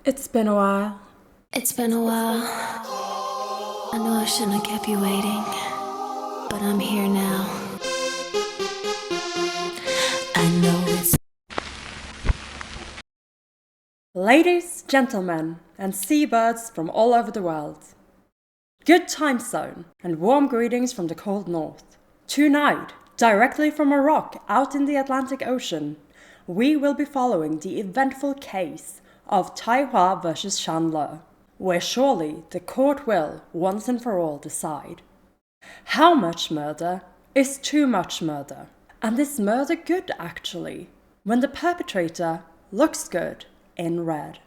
It's been a while. It's been a while. I know I shouldn't have kept you waiting, but I'm here now. I know it's... Ladies, gentlemen, and seabirds from all over the world. Good time zone and warm greetings from the cold north. Tonight, directly from a rock out in the Atlantic Ocean, we will be following the eventful case of Taihua versus Xianle, where surely the court will, once and for all, decide. How much murder is too much murder? And is murder good, actually, when the perpetrator looks good in red?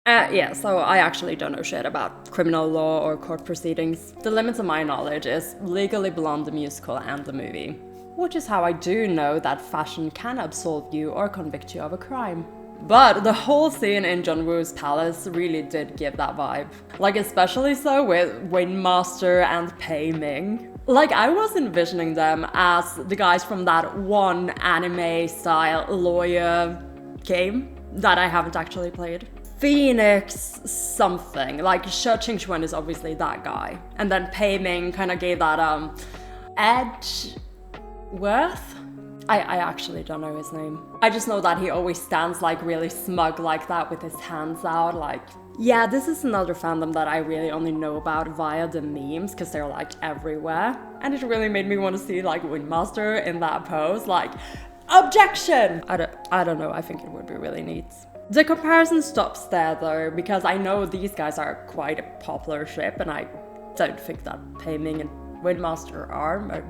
So I actually don't know shit about criminal law or court proceedings. The limits of my knowledge is Legally Blonde the musical and the movie, which is how I do know that fashion can absolve you or convict you of a crime. But the whole scene in John Woo's palace really did give that vibe. Like, especially so with Windmaster and Pei Ming. Like, I was envisioning them as the guys from that one anime-style lawyer game that I haven't actually played. Phoenix something. Like, Shi Qingxuan is obviously that guy. And then Pei Ming kind of gave that, Edgeworth? I actually don't know his name. I just know that he always stands like really smug like that with his hands out, like... Yeah, this is another fandom that I really only know about via the memes, because they're like everywhere. And it really made me want to see like Windmaster in that pose, like, objection! I don't know, I think it would be really neat. The comparison stops there though, because I know these guys are quite a popular ship, and I don't think that Pei Ming and Windmaster are, but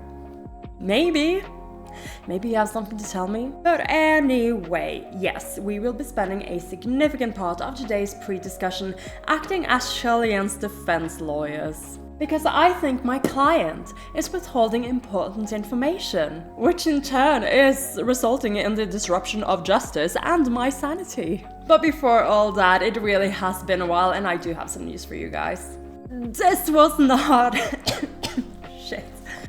maybe you have something to tell me? But anyway, yes, we will be spending a significant part of today's pre-discussion acting as Shirley-Ann's defense lawyers. Because I think my client is withholding important information, which in turn is resulting in the disruption of justice and my sanity. But before all that, it really has been a while, and I do have some news for you guys. This was not... Shit.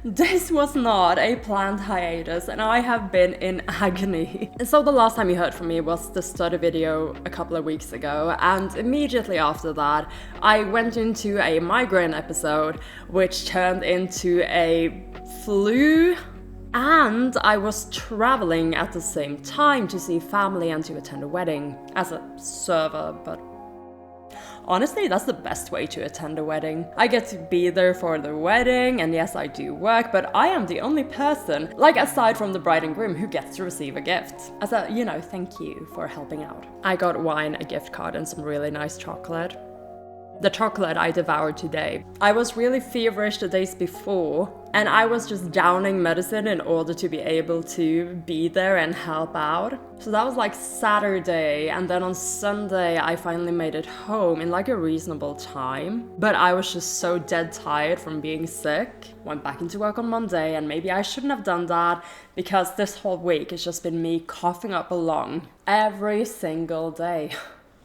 This was not a planned hiatus, and I have been in agony. So the last time you heard from me was the study video a couple of weeks ago, and immediately after that, I went into a migraine episode, which turned into a flu, and I was traveling at the same time to see family and to attend a wedding as a server, but honestly, that's the best way to attend a wedding. I get to be there for the wedding, and yes, I do work, but I am the only person, like aside from the bride and groom, who gets to receive a gift. As a, thank you for helping out. I got wine, a gift card, and some really nice chocolate. The chocolate I devoured today. I was really feverish the days before, and I was just downing medicine in order to be able to be there and help out. So that was like Saturday, and then on Sunday I finally made it home in like a reasonable time. But I was just so dead tired from being sick. Went back into work on Monday, and maybe I shouldn't have done that because this whole week has just been me coughing up a lung every single day.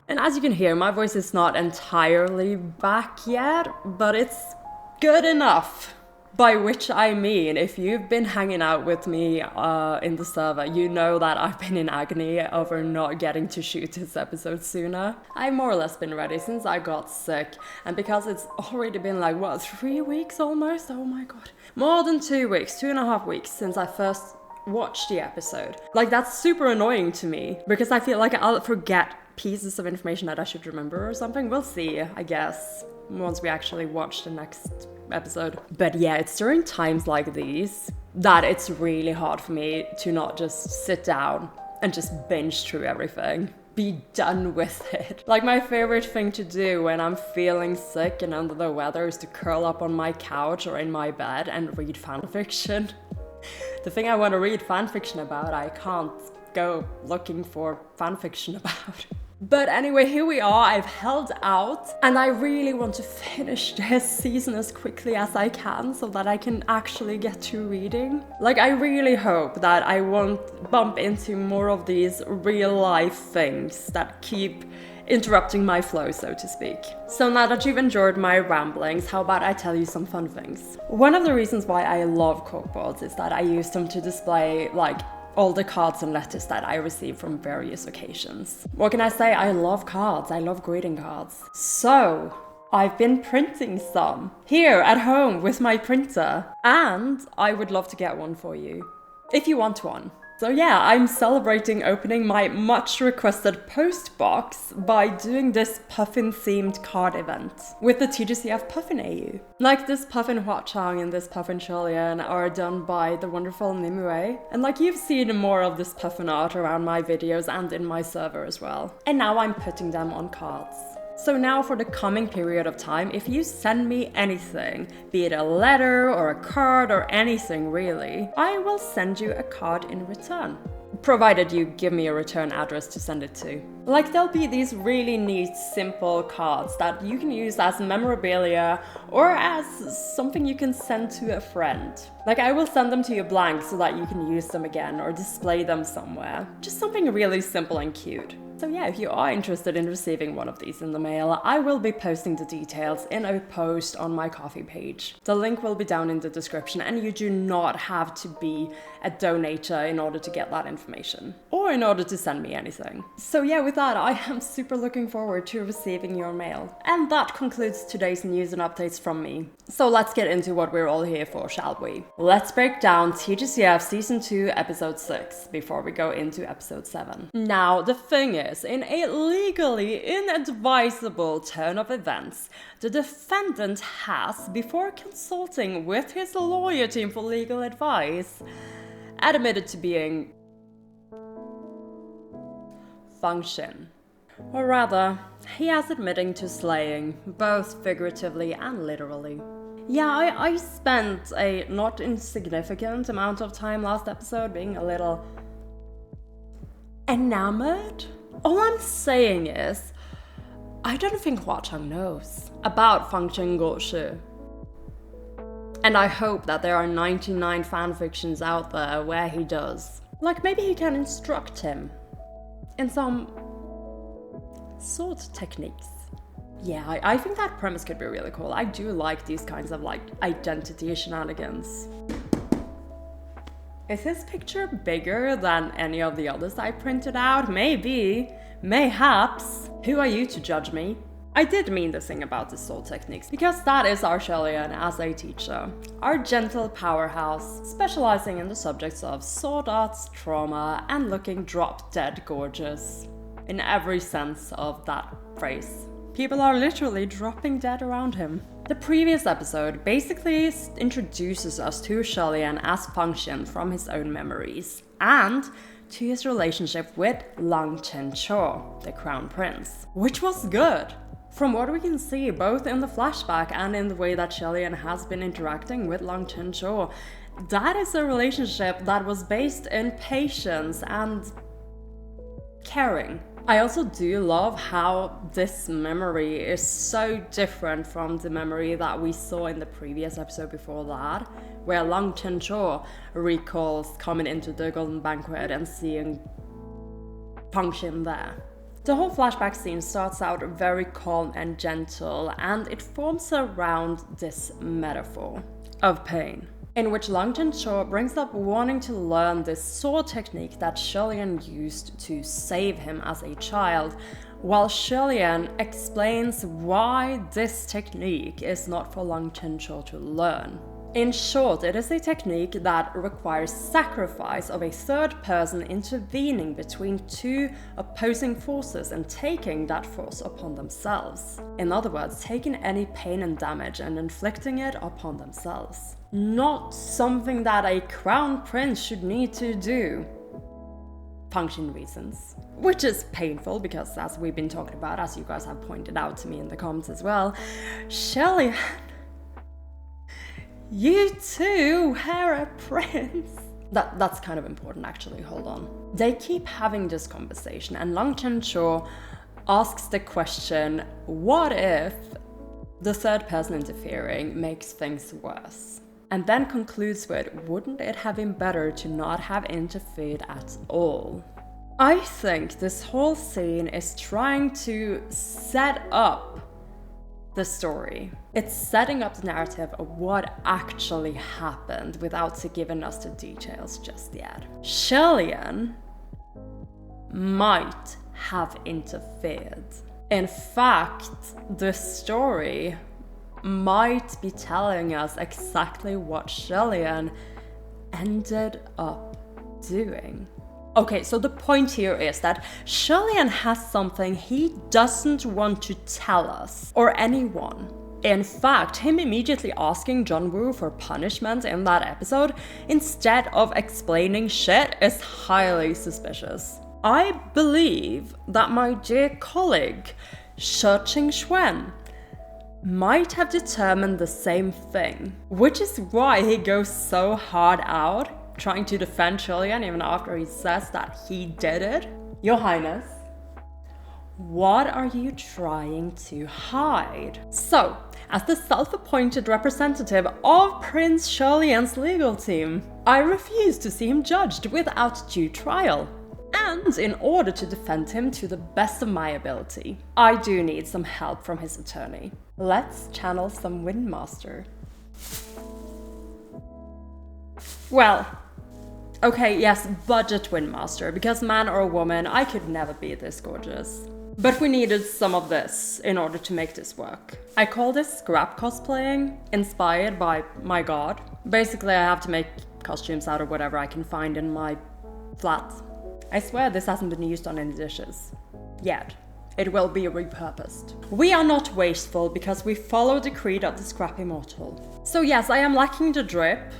And as you can hear, my voice is not entirely back yet, but it's good enough. By which I mean, if you've been hanging out with me in the server, you know that I've been in agony over not getting to shoot this episode sooner. I've more or less been ready since I got sick, and because it's already been like, what, 3 weeks almost? Oh my god. More than 2 weeks, 2.5 weeks since I first watched the episode. Like, that's super annoying to me, because I feel like I'll forget pieces of information that I should remember or something. We'll see, I guess, once we actually watch the next episode. But yeah, it's during times like these that it's really hard for me to not just sit down and just binge through everything. Be done with it. Like, my favorite thing to do when I'm feeling sick and under the weather is to curl up on my couch or in my bed and read fanfiction. The thing I want to read fanfiction about, I can't go looking for fanfiction about. But anyway, here we are. I've held out, and I really want to finish this season as quickly as I can so that I can actually get to reading. Like, I really hope that I won't bump into more of these real life things that keep interrupting my flow, so to speak. So now that you've enjoyed my ramblings, how about I tell you some fun things? One of the reasons why I love corkboards is that I use them to display, like, all the cards and letters that I receive from various occasions. What can I say? I love cards. I love greeting cards. So I've been printing some here at home with my printer, and I would love to get one for you if you want one. So yeah, I'm celebrating opening my much requested Postboks by doing this Puffin themed card event with the TGCF Puffin AU. Like this Puffin Hua Cheng and this Puffin Xianle are done by the wonderful NORWAY, and like you've seen more of this Puffin art around my videos and in my server as well. And now I'm putting them on cards. So now for the coming period of time, if you send me anything, be it a letter or a card or anything really, I will send you a card in return. Provided you give me a return address to send it to. Like there'll be these really neat, simple cards that you can use as memorabilia or as something you can send to a friend. Like I will send them to you blank so that you can use them again or display them somewhere. Just something really simple and cute. So yeah, if you are interested in receiving one of these in the mail, I will be posting the details in a post on my Ko-fi page. The link will be down in the description, and you do not have to be a donator in order to get that information or in order to send me anything. So yeah, with that, I am super looking forward to receiving your mail. And that concludes today's news and updates from me. So let's get into what we're all here for, shall we? Let's break down TGCF Season 2, Episode 6 before we go into Episode 7. Now, the thing is, in a legally inadvisable turn of events, the defendant has, before consulting with his lawyer team for legal advice, admitted to being Function. Or rather, he has admitting to slaying, both figuratively and literally. Yeah, I spent a not insignificant amount of time last episode being a little enamored. All I'm saying is, I don't think Hua Cheng knows about Function Goshi. And I hope that there are 99 fanfictions out there where he does. Like maybe he can instruct him in some sword techniques. Yeah, I think that premise could be really cool. I do like these kinds of like identity shenanigans. Is his picture bigger than any of the others I printed out? Maybe. Mayhaps. Who are you to judge me? I did mean the thing about the sword techniques, because that is our Xianle as a teacher. Our gentle powerhouse, specializing in the subjects of sword arts, trauma, and looking drop dead gorgeous. In every sense of that phrase. People are literally dropping dead around him. The previous episode basically introduces us to Xianle as Function from his own memories, and to his relationship with Lang Chen-cho, the crown prince, which was good. From what we can see, both in the flashback and in the way that Xianle has been interacting with Lang Chen-cho, that is a relationship that was based in patience and caring. I also do love how this memory is so different from the memory that we saw in the previous episode before that, where Lang Chen-cho recalls coming into the Golden Banquet and seeing Function there. The whole flashback scene starts out very calm and gentle, and it forms around this metaphor of pain, in which Lang Chen-cho brings up wanting to learn this sword technique that Xianle used to save him as a child, while Xianle explains why this technique is not for Lang Chen-cho to learn. In short, it is a technique that requires sacrifice of a third person intervening between two opposing forces and taking that force upon themselves. In other words, taking any pain and damage and inflicting it upon themselves. Not something that a crown prince should need to do. Function reasons. Which is painful because, as we've been talking about, as you guys have pointed out to me in the comments as well, Xianle, you too were a prince. That's kind of important actually, hold on. They keep having this conversation and Lang Chen-cho asks the question, what if the third person interfering makes things worse? And then concludes with, wouldn't it have been better to not have interfered at all? I think this whole scene is trying to set up the story. It's setting up the narrative of what actually happened without giving us the details just yet. Xianle might have interfered. In fact, the story might be telling us exactly what Xianle ended up doing. Okay, so the point here is that Xianle has something he doesn't want to tell us or anyone. In fact, him immediately asking Jungwoo for punishment in that episode instead of explaining shit is highly suspicious. I believe that my dear colleague, Hua Cheng B, might have determined the same thing, which is why he goes so hard out, trying to defend Xianle even after he says that he did it. Your Highness, what are you trying to hide? So, as the self-appointed representative of Prince Xianle's legal team, I refuse to see him judged without due trial. And in order to defend him to the best of my ability, I do need some help from his attorney. Let's channel some Windmaster. Well, okay, yes, budget Windmaster, because man or woman, I could never be this gorgeous. But we needed some of this in order to make this work. I call this scrap cosplaying, inspired by my god. Basically, I have to make costumes out of whatever I can find in my flat. I swear this hasn't been used on any dishes. Yet. It will be repurposed. We are not wasteful because we follow the creed of the scrap immortal. So yes, I am lacking the drip,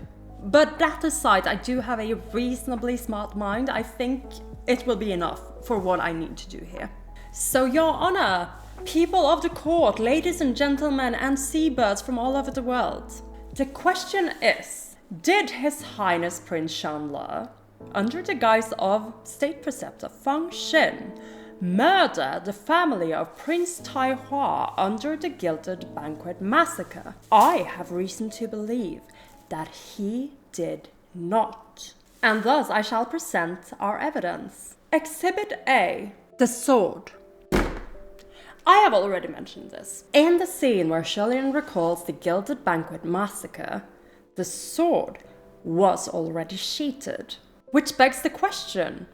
but that aside, I do have a reasonably smart mind. I think it will be enough for what I need to do here. So Your Honor, people of the court, ladies and gentlemen, and seabirds from all over the world. The question is, did His Highness Prince Xianle, under the guise of State Preceptor Fang Xin, murder the family of Prince Tai Hua under the Gilded Banquet Massacre? I have reason to believe that he did not. And thus I shall present our evidence. Exhibit A, the sword. I have already mentioned this. In the scene where Xianle recalls the Gilded Banquet Massacre, the sword was already sheathed. Which begs the question,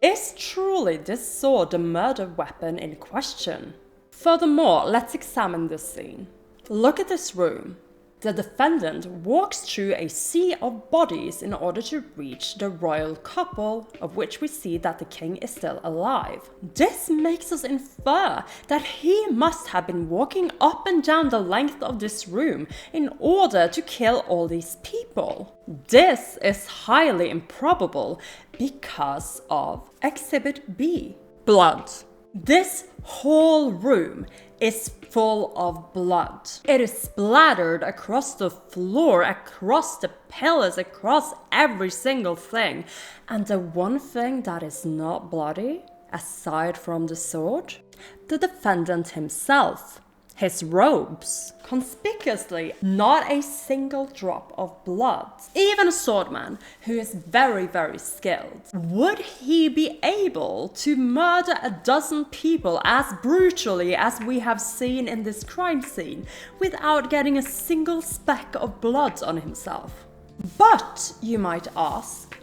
is truly this sword the murder weapon in question? Furthermore, let's examine this scene. Look at this room. The defendant walks through a sea of bodies in order to reach the royal couple, of which we see that the king is still alive. This makes us infer that he must have been walking up and down the length of this room in order to kill all these people. This is highly improbable because of Exhibit B, blood. This whole room is full of blood. It is splattered across the floor, across the pillars, across every single thing. And the one thing that is not bloody, aside from the sword, the defendant himself. His robes, conspicuously not a single drop of blood. Even a swordman who is very, very skilled. Would he be able to murder a dozen people as brutally as we have seen in this crime scene without getting a single speck of blood on himself? But, you might ask,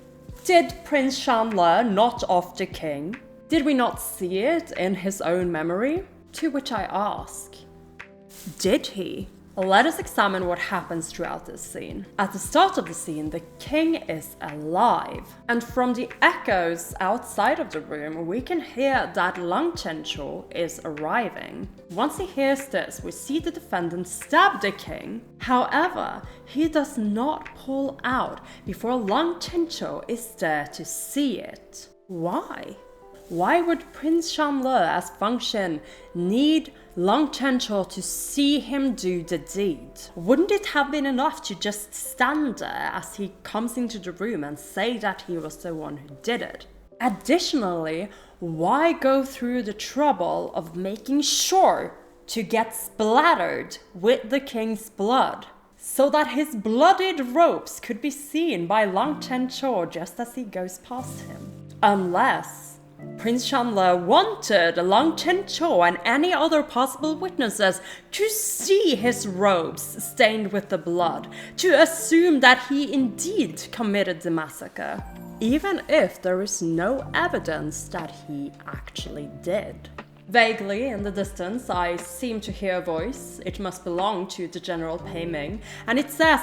did Prince Xianle not off the king? Did we not see it in his own memory? To which I ask, did he? Let us examine what happens throughout this scene. At the start of the scene, the king is alive. And from the echoes outside of the room, we can hear that Lang Chencho is arriving. Once he hears this, we see the defendant stab the king. However, he does not pull out before Lang Chencho is there to see it. Why? Why would Prince Xianle as Fang Xin need Lang Chencho to see him do the deed? Wouldn't it have been enough to just stand there as he comes into the room and say that he was the one who did it? Additionally, why go through the trouble of making sure to get splattered with the king's blood, so that his bloodied robes could be seen by Lang Chencho just as he goes past him? Unless Prince Xianle wanted Long Chen-cho and any other possible witnesses to see his robes stained with the blood, to assume that he indeed committed the massacre, even if there is no evidence that he actually did. Vaguely in the distance, I seem to hear a voice. It must belong to the General Pei Ming, and it says,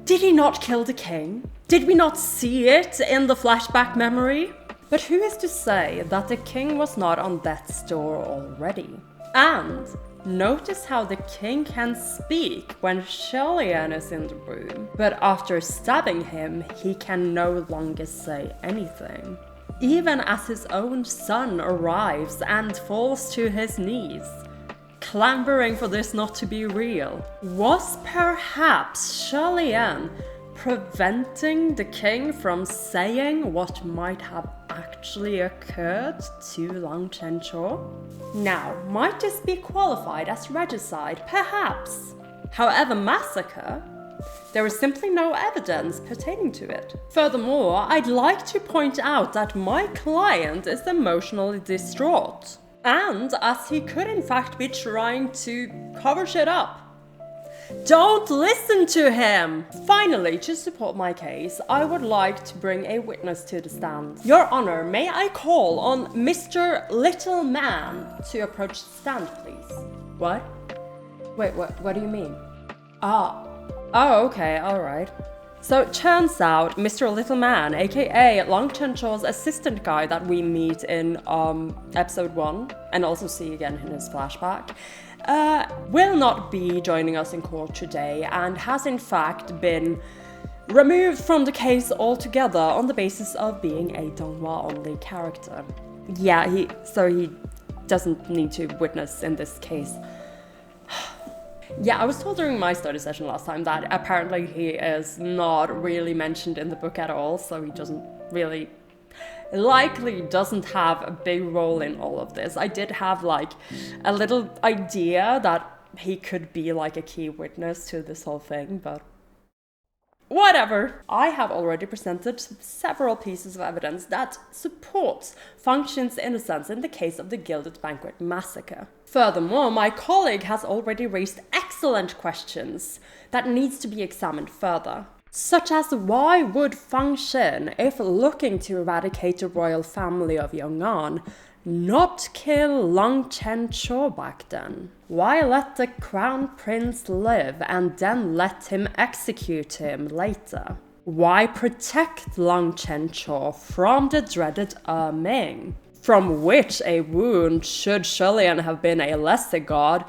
"Did he not kill the king? Did we not see it in the flashback memory?" But who is to say that the king was not on death's door already? And notice how the king can speak when Xianle is in the room, but after stabbing him, he can no longer say anything. Even as his own son arrives and falls to his knees, clamoring for this not to be real. Was perhaps Xianle preventing the king from saying what might have actually occurred to Long Chen-cho? Now, might this be qualified as regicide? Perhaps. However, massacre? There is simply no evidence pertaining to it. Furthermore, I'd like to point out that my client is emotionally distraught, and as he could in fact be trying to cover shit up. Don't listen to him! Finally, to support my case, I would like to bring a witness to the stand. Your Honor, may I call on Mr. Little Man to approach the stand, please? What? Wait, what do you mean? Oh, okay, alright. So it turns out Mr. Little Man, aka Long Chen-cho's assistant guy that we meet in episode 1, and also see again in his flashback, will not be joining us in court today and has in fact been removed from the case altogether on the basis of being a Donghua-only character. Yeah, he doesn't need to witness in this case. Yeah, I was told during my study session last time that apparently he is not really mentioned in the book at all, so he likely doesn't have a big role in all of this. I did have like a little idea that he could be like a key witness to this whole thing, but whatever. I have already presented several pieces of evidence that supports Function's innocence in the case of the Gilded Banquet massacre. Furthermore, my colleague has already raised excellent questions that needs to be examined further. Such as why would Function, if looking to eradicate the royal family of Yong'an, not kill Long Chen-cho back then? Why let the crown prince live and then let him execute him later? Why protect Long Chen-cho from the dreaded Ming, from which a wound, should Xianle have been a lesser god,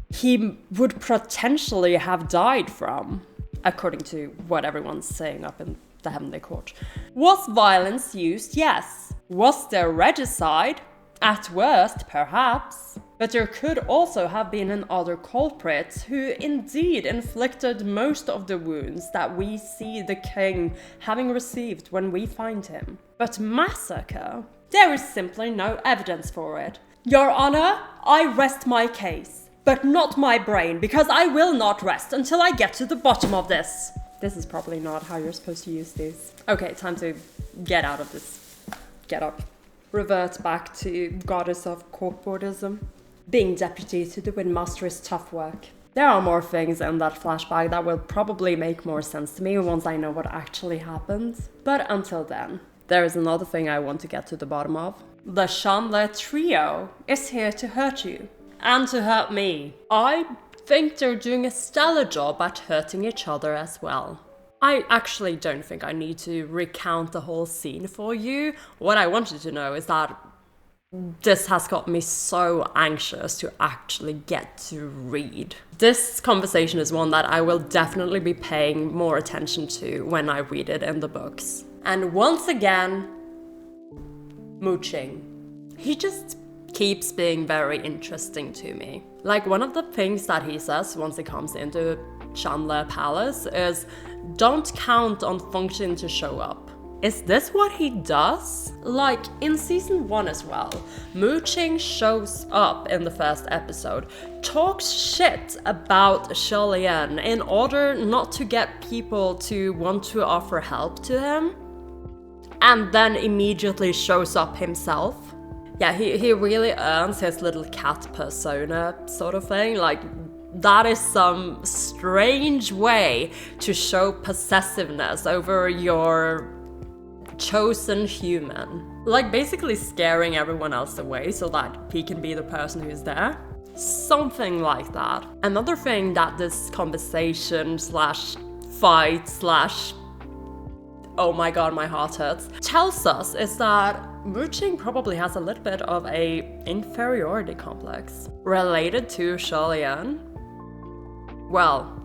he would potentially have died from, according to what everyone's saying up in the Heavenly Court. Was violence used? Yes. Was there regicide? At worst, perhaps. But there could also have been another culprit who indeed inflicted most of the wounds that we see the king having received when we find him. But massacre? There is simply no evidence for it. Your Honor, I rest my case, but not my brain, because I will not rest until I get to the bottom of this. This is probably not how you're supposed to use these. Okay, time to get out of this. Get up. Revert back to Goddess of Corkboardism. Being deputy to the Windmaster is tough work. There are more things in that flashback that will probably make more sense to me once I know what actually happened. But until then, there is another thing I want to get to the bottom of. The Xianle Trio is here to hurt you. And to hurt me. I think they're doing a stellar job at hurting each other as well. I actually don't think I need to recount the whole scene for you. What I wanted to know is that this has got me so anxious to actually get to read. This conversation is one that I will definitely be paying more attention to when I read it in the books. And once again, mooching. He just keeps being very interesting to me. Like, one of the things that he says once he comes into Xianle Palace is, don't count on Function to show up. Is this what he does? Like, in season 1 as well, Mooching shows up in the first episode, talks shit about Xianle in order not to get people to want to offer help to him. and then immediately shows up himself. Yeah, he really earns his little cat persona sort of thing. Like, that is some strange way to show possessiveness over your chosen human. Like, basically scaring everyone else away so that he can be the person who's there. Something like that. Another thing that this conversation slash fight slash oh my god, my heart hurts tells us is that Mooching probably has a little bit of a inferiority complex related to Xianle. Well,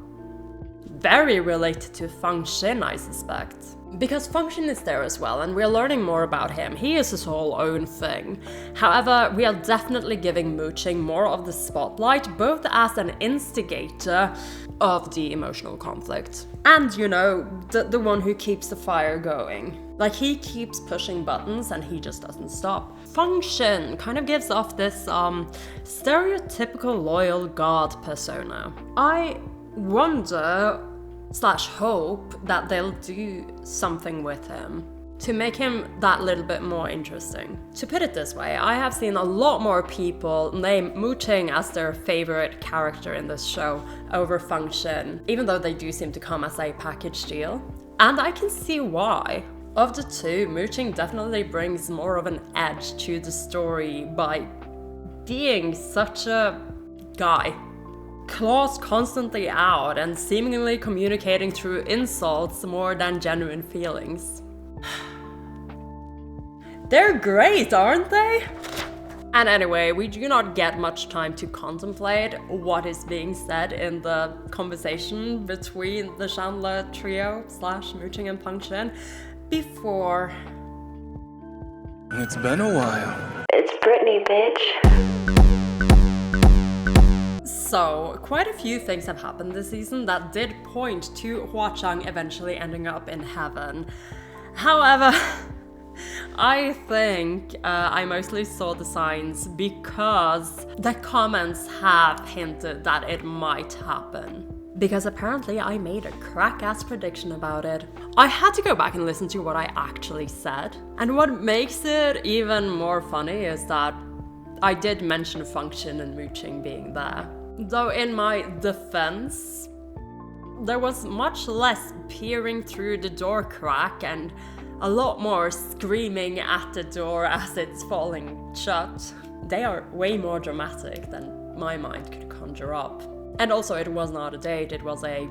very related to Puffin, I suspect. Because Puffin is there as well, and we're learning more about him. He is his whole own thing. However, we are definitely giving Mooching more of the spotlight, both as an instigator of the emotional conflict, and, you know, the one who keeps the fire going. Like, he keeps pushing buttons and he just doesn't stop. Puffin kind of gives off this stereotypical loyal god persona. I wonder slash hope that they'll do something with him to make him that little bit more interesting. To put it this way, I have seen a lot more people name Mooching as their favorite character in this show over Puffin, even though they do seem to come as a package deal. And I can see why. Of the two, Mooching definitely brings more of an edge to the story by being such a guy. Claws constantly out and seemingly communicating through insults more than genuine feelings. They're great, aren't they? And anyway, we do not get much time to contemplate what is being said in the conversation between the Xianle Trio slash Mooching and Puffin before... It's been a while. It's Britney, bitch. So, quite a few things have happened this season that did point to Hua Cheng eventually ending up in heaven. However, I think I mostly saw the signs because the comments have hinted that it might happen. Because apparently I made a crack-ass prediction about it. I had to go back and listen to what I actually said. And what makes it even more funny is that I did mention Puffin and Mooching being there. Though in my defense, there was much less peering through the door crack and a lot more screaming at the door as it's falling shut. They are way more dramatic than my mind could conjure up. And also, it was not a date, it was a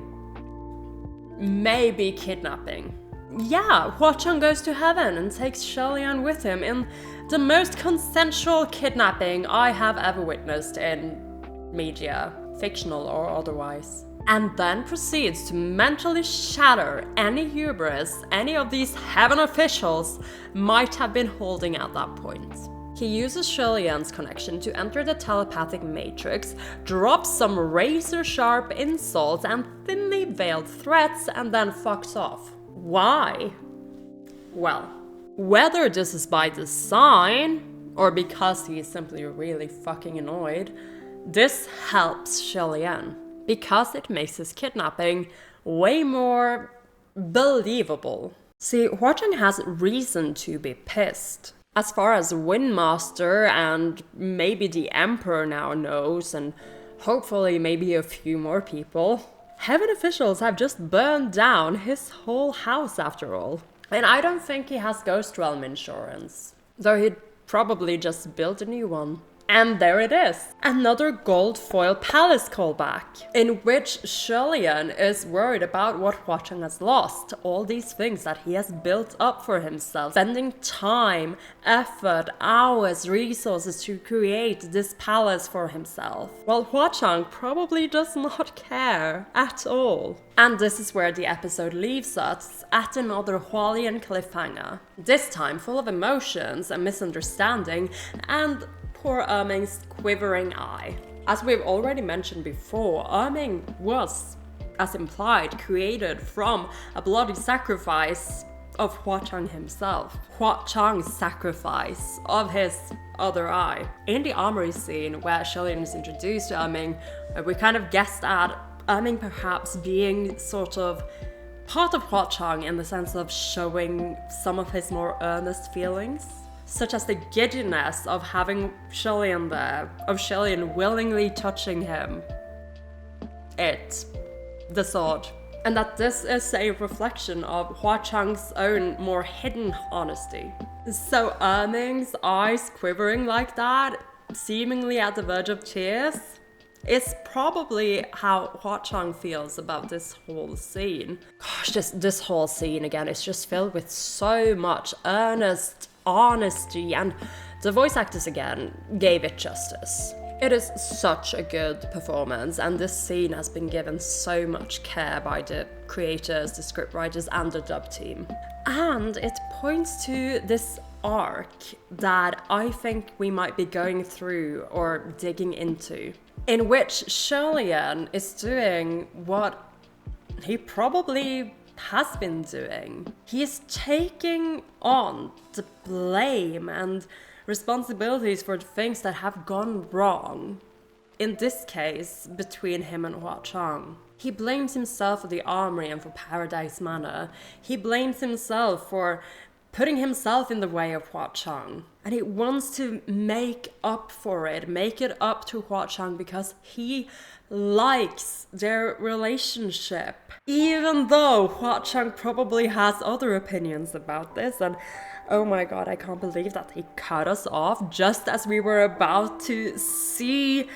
maybe kidnapping. Yeah, Hua Cheng goes to heaven and takes Xianle with him in the most consensual kidnapping I have ever witnessed in media, fictional or otherwise. And then proceeds to mentally shatter any hubris any of these heaven officials might have been holding at that point. He uses Xianle's connection to enter the telepathic matrix, drops some razor-sharp insults and thinly veiled threats, and then fucks off. Why? Well, whether this is by design, or because he is simply really fucking annoyed, this helps Xianle, because it makes his kidnapping way more believable. See, Hua Cheng has reason to be pissed. As far as Windmaster and maybe the Emperor now knows, and hopefully maybe a few more people, heaven officials have just burned down his whole house after all. And I don't think he has Ghost Realm insurance, though he'd probably just built a new one. And there it is, another gold foil palace callback, in which Xianle is worried about what Hua Cheng has lost, all these things that he has built up for himself, spending time, effort, hours, resources to create this palace for himself, while Hua Cheng probably does not care at all. And this is where the episode leaves us, at another Hualian cliffhanger, this time full of emotions and misunderstanding, and poor Erming's quivering eye. As we've already mentioned before, Erming was, as implied, created from a bloody sacrifice of Hua Cheng himself. Hua Cheng's sacrifice of his other eye. In the armory scene where Xianle is introduced to Erming, we kind of guessed at Erming perhaps being sort of part of Hua Cheng in the sense of showing some of his more earnest feelings, such as the giddiness of having Xianle there, of Xianle willingly touching him. The sword. And that this is a reflection of Hua Cheng's own more hidden honesty. So Erming's eyes quivering like that, seemingly at the verge of tears, is probably how Hua Cheng feels about this whole scene. Gosh, this whole scene again is just filled with so much earnest honesty, and the voice actors again gave it justice. It is such a good performance, and this scene has been given so much care by the creators, the scriptwriters, and the dub team. And it points to this arc that I think we might be going through or digging into, in which Xianle is doing what he probably has been doing. He is taking on the blame and responsibilities for the things that have gone wrong. In this case, between him and Hua Cheng. He blames himself for the armory and for Paradise Manor. He blames himself for putting himself in the way of Hua Cheng. And he wants to make up for it, make it up to Hua Cheng, because he likes their relationship. Even though Hua Cheng probably has other opinions about this, and oh my god, I can't believe that he cut us off just as we were about to see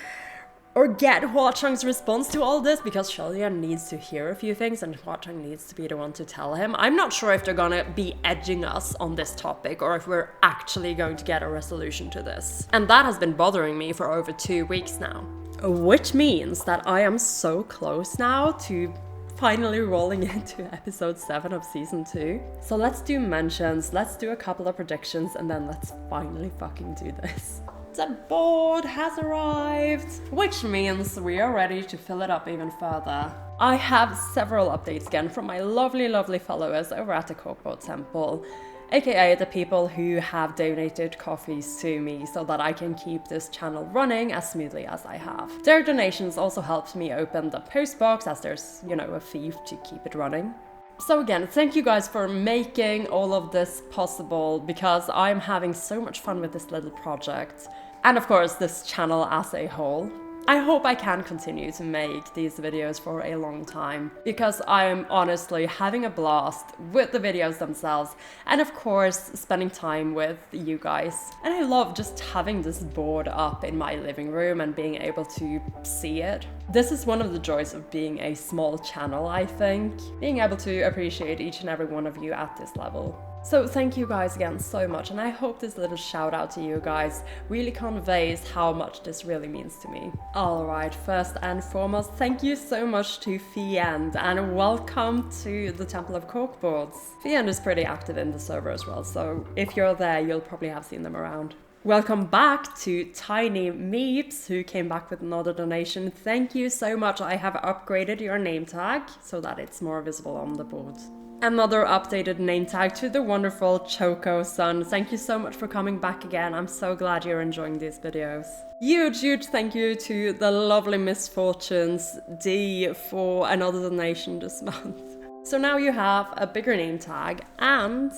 or get Hua Cheng's response to all this, because Xianle needs to hear a few things and Hua Cheng needs to be the one to tell him. I'm not sure if they're gonna be edging us on this topic or if we're actually going to get a resolution to this. And that has been bothering me for over 2 weeks now. Which means that I am so close now to finally rolling into episode 7 of season 2. So let's do mentions, let's do a couple of predictions, and then let's finally fucking do this. The board has arrived, which means we are ready to fill it up even further. I have several updates again from my lovely followers over at the Corkboard Temple, aka the people who have donated coffees to me so that I can keep this channel running as smoothly as I have. Their donations also helped me open the Postboks, as there's, you know, a fee to keep it running. So again, thank you guys for making all of this possible, because I'm having so much fun with this little project. And of course, this channel as a whole. I hope I can continue to make these videos for a long time, because I am honestly having a blast with the videos themselves, and of course spending time with you guys. And I love just having this board up in my living room and being able to see it. This is one of the joys of being a small channel, I think, being able to appreciate each and every one of you at this level. So thank you guys again so much, and I hope this little shout out to you guys really conveys how much this really means to me. Alright, first and foremost, thank you so much to Xianle, and welcome to the Temple of Corkboards. Xianle is pretty active in the server as well, so if you're there, you'll probably have seen them around. Welcome back to Tiny Meeps, who came back with another donation. Thank you so much. I have upgraded your name tag so that it's more visible on the board. Another updated name tag to the wonderful Choco-san. Thank you so much for coming back again. I'm so glad you're enjoying these videos. Huge thank you to the lovely Misfortunes D for another donation this month. So now you have a bigger name tag, and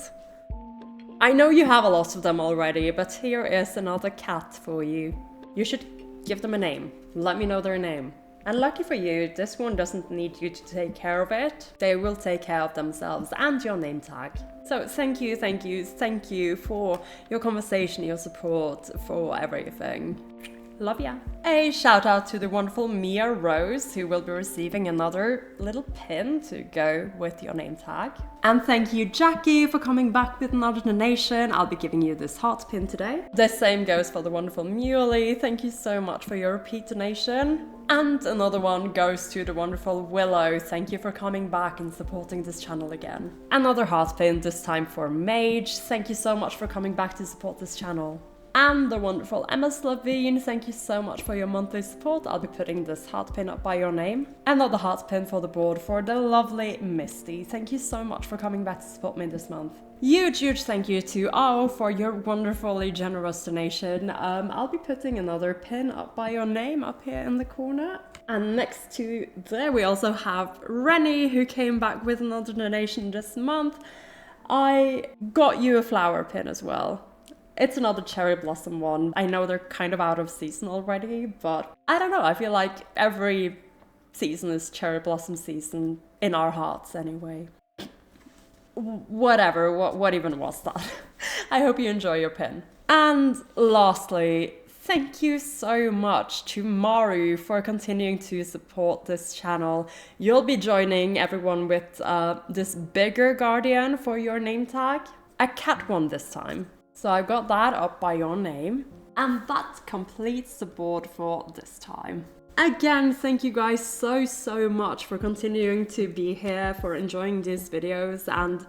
I know you have a lot of them already, but here is another cat for you. You should give them a name. Let me know their name. And lucky for you, this one doesn't need you to take care of it. They will take care of themselves and your name tag. So thank you for your conversation, your support, for everything. Love ya. A shout out to the wonderful Mia Rose, who will be receiving another little pin to go with your name tag. And thank you, Jackie, for coming back with another donation. I'll be giving you this heart pin today. The same goes for the wonderful Muley. Thank you so much for your repeat donation. And another one goes to the wonderful Willow. Thank you for coming back and supporting this channel again. Another heart pin, this time for Mage. Thank you so much for coming back to support this channel. And the wonderful Emma Slavine, thank you so much for your monthly support. I'll be putting this heart pin up by your name. Another heart pin for the board for the lovely Misty. Thank you so much for coming back to support me this month. Huge thank you to Ao for your wonderfully generous donation. I'll be putting another pin up by your name up here in the corner. And next to there we also have Rennie, who came back with another donation this month. I got you a flower pin as well. It's another cherry blossom one. I know they're kind of out of season already, but I don't know, I feel like every season is cherry blossom season in our hearts anyway. Whatever, what even was that? I hope you enjoy your pin. And lastly, thank you so much to Maru for continuing to support this channel. You'll be joining everyone with this bigger guardian for your name tag. A cat one this time. So I've got that up by your name. And that completes the board for this time. Again, thank you guys so much for continuing to be here, for enjoying these videos. And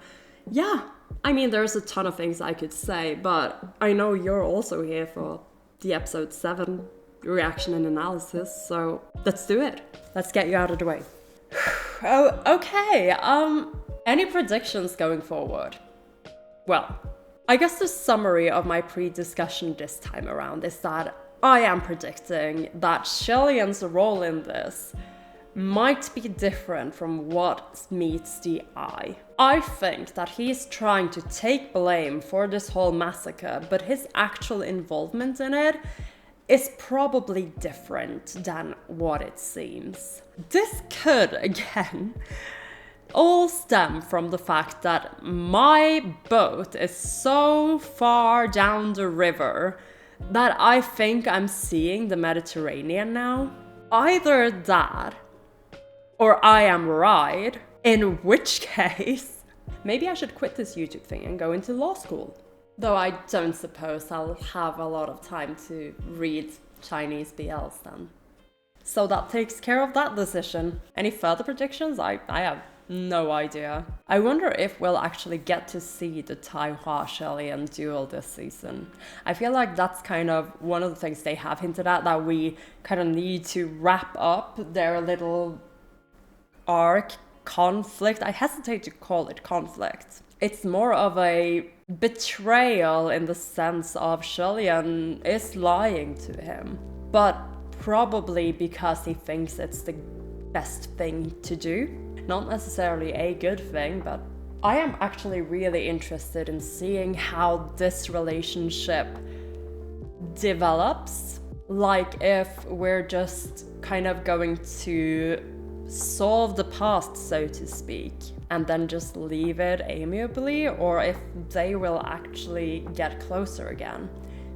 yeah, I mean, there's a ton of things I could say, but I know you're also here for the episode 7 reaction and analysis, so let's do it. Let's get you out of the way. Oh, okay, any predictions going forward? Well, I guess the summary of my pre-discussion this time around is that I am predicting that Xianle's role in this might be different from what meets the eye. I think that he's trying to take blame for this whole massacre, but his actual involvement in it is probably different than what it seems. This could, again, all stem from the fact that my boat is so far down the river that I think I'm seeing the Mediterranean now. Either that, or I am right, in which case, maybe I should quit this YouTube thing and go into law school. Though I don't suppose I'll have a lot of time to read Chinese BLs then. So that takes care of that decision. Any further predictions? I have no idea. I wonder if we'll actually get to see the Tai-Hua Xianle duel this season. I feel like that's kind of one of the things they have hinted at, that we kind of need to wrap up their little arc conflict. I hesitate to call it conflict. It's more of a betrayal in the sense of Xianle is lying to him, but probably because he thinks it's the best thing to do. Not necessarily a good thing, but I am actually really interested in seeing how this relationship develops. Like if we're just kind of going to solve the past, so to speak, and then just leave it amiably, or if they will actually get closer again.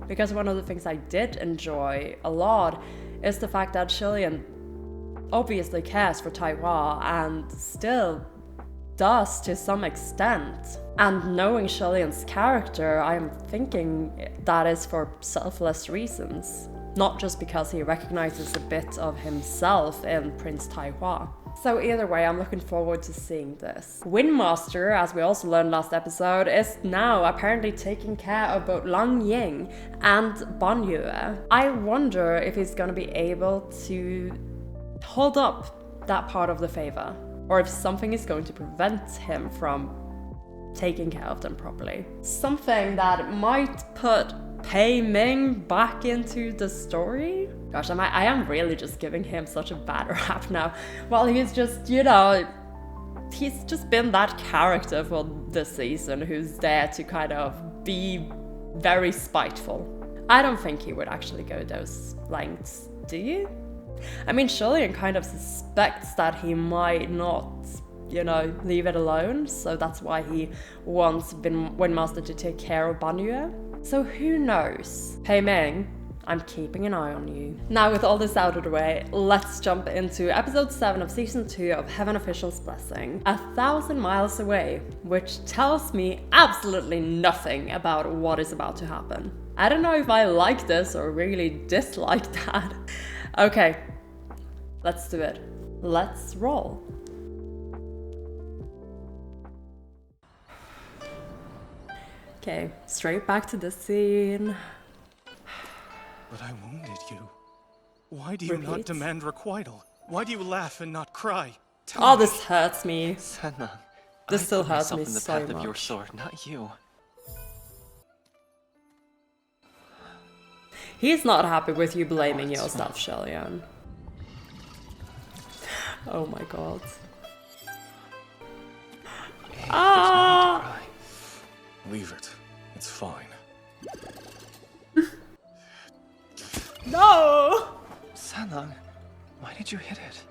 Because one of the things I did enjoy a lot is the fact that Xianle obviously cares for Tai-Hua and still does to some extent. And knowing Xianle's character, I'm thinking that is for selfless reasons, not just because he recognizes a bit of himself in Prince Tai-Hua. So either way, I'm looking forward to seeing this. Windmaster, as we also learned last episode, is now apparently taking care of both Lang Ying and Banyue. I wonder if he's gonna be able to hold up that part of the favor, or if something is going to prevent him from taking care of them properly. Something that might put Pei Ming back into the story. Gosh, I am really just giving him such a bad rap now. Well, he's just, you know, he's just been that character for this season who's there to kind of be very spiteful. I don't think he would actually go those lengths, do you? I mean, Xianle kind of suspects that he might not, you know, leave it alone, so that's why he wants Windmaster to take care of Banyue. So who knows? Pei Ming, I'm keeping an eye on you. Now with all this out of the way, let's jump into episode 7 of season 2 of Heaven Official's Blessing, 1,000 miles away, which tells me absolutely nothing about what is about to happen. I don't know if I like this or really dislike that. Okay, let's do it. Let's roll. Okay, straight back to this scene. But I wounded you. Why do you not demand requital? Why do you laugh and not cry? Oh, this hurts me. Senna, This still hurts me in the so path of your much. sword, not you. He's not happy with you blaming yourself, Xianle. Oh my god. Hey, there's no need to cry. Leave it. It's fine. No! Sanlang, why did you hit it?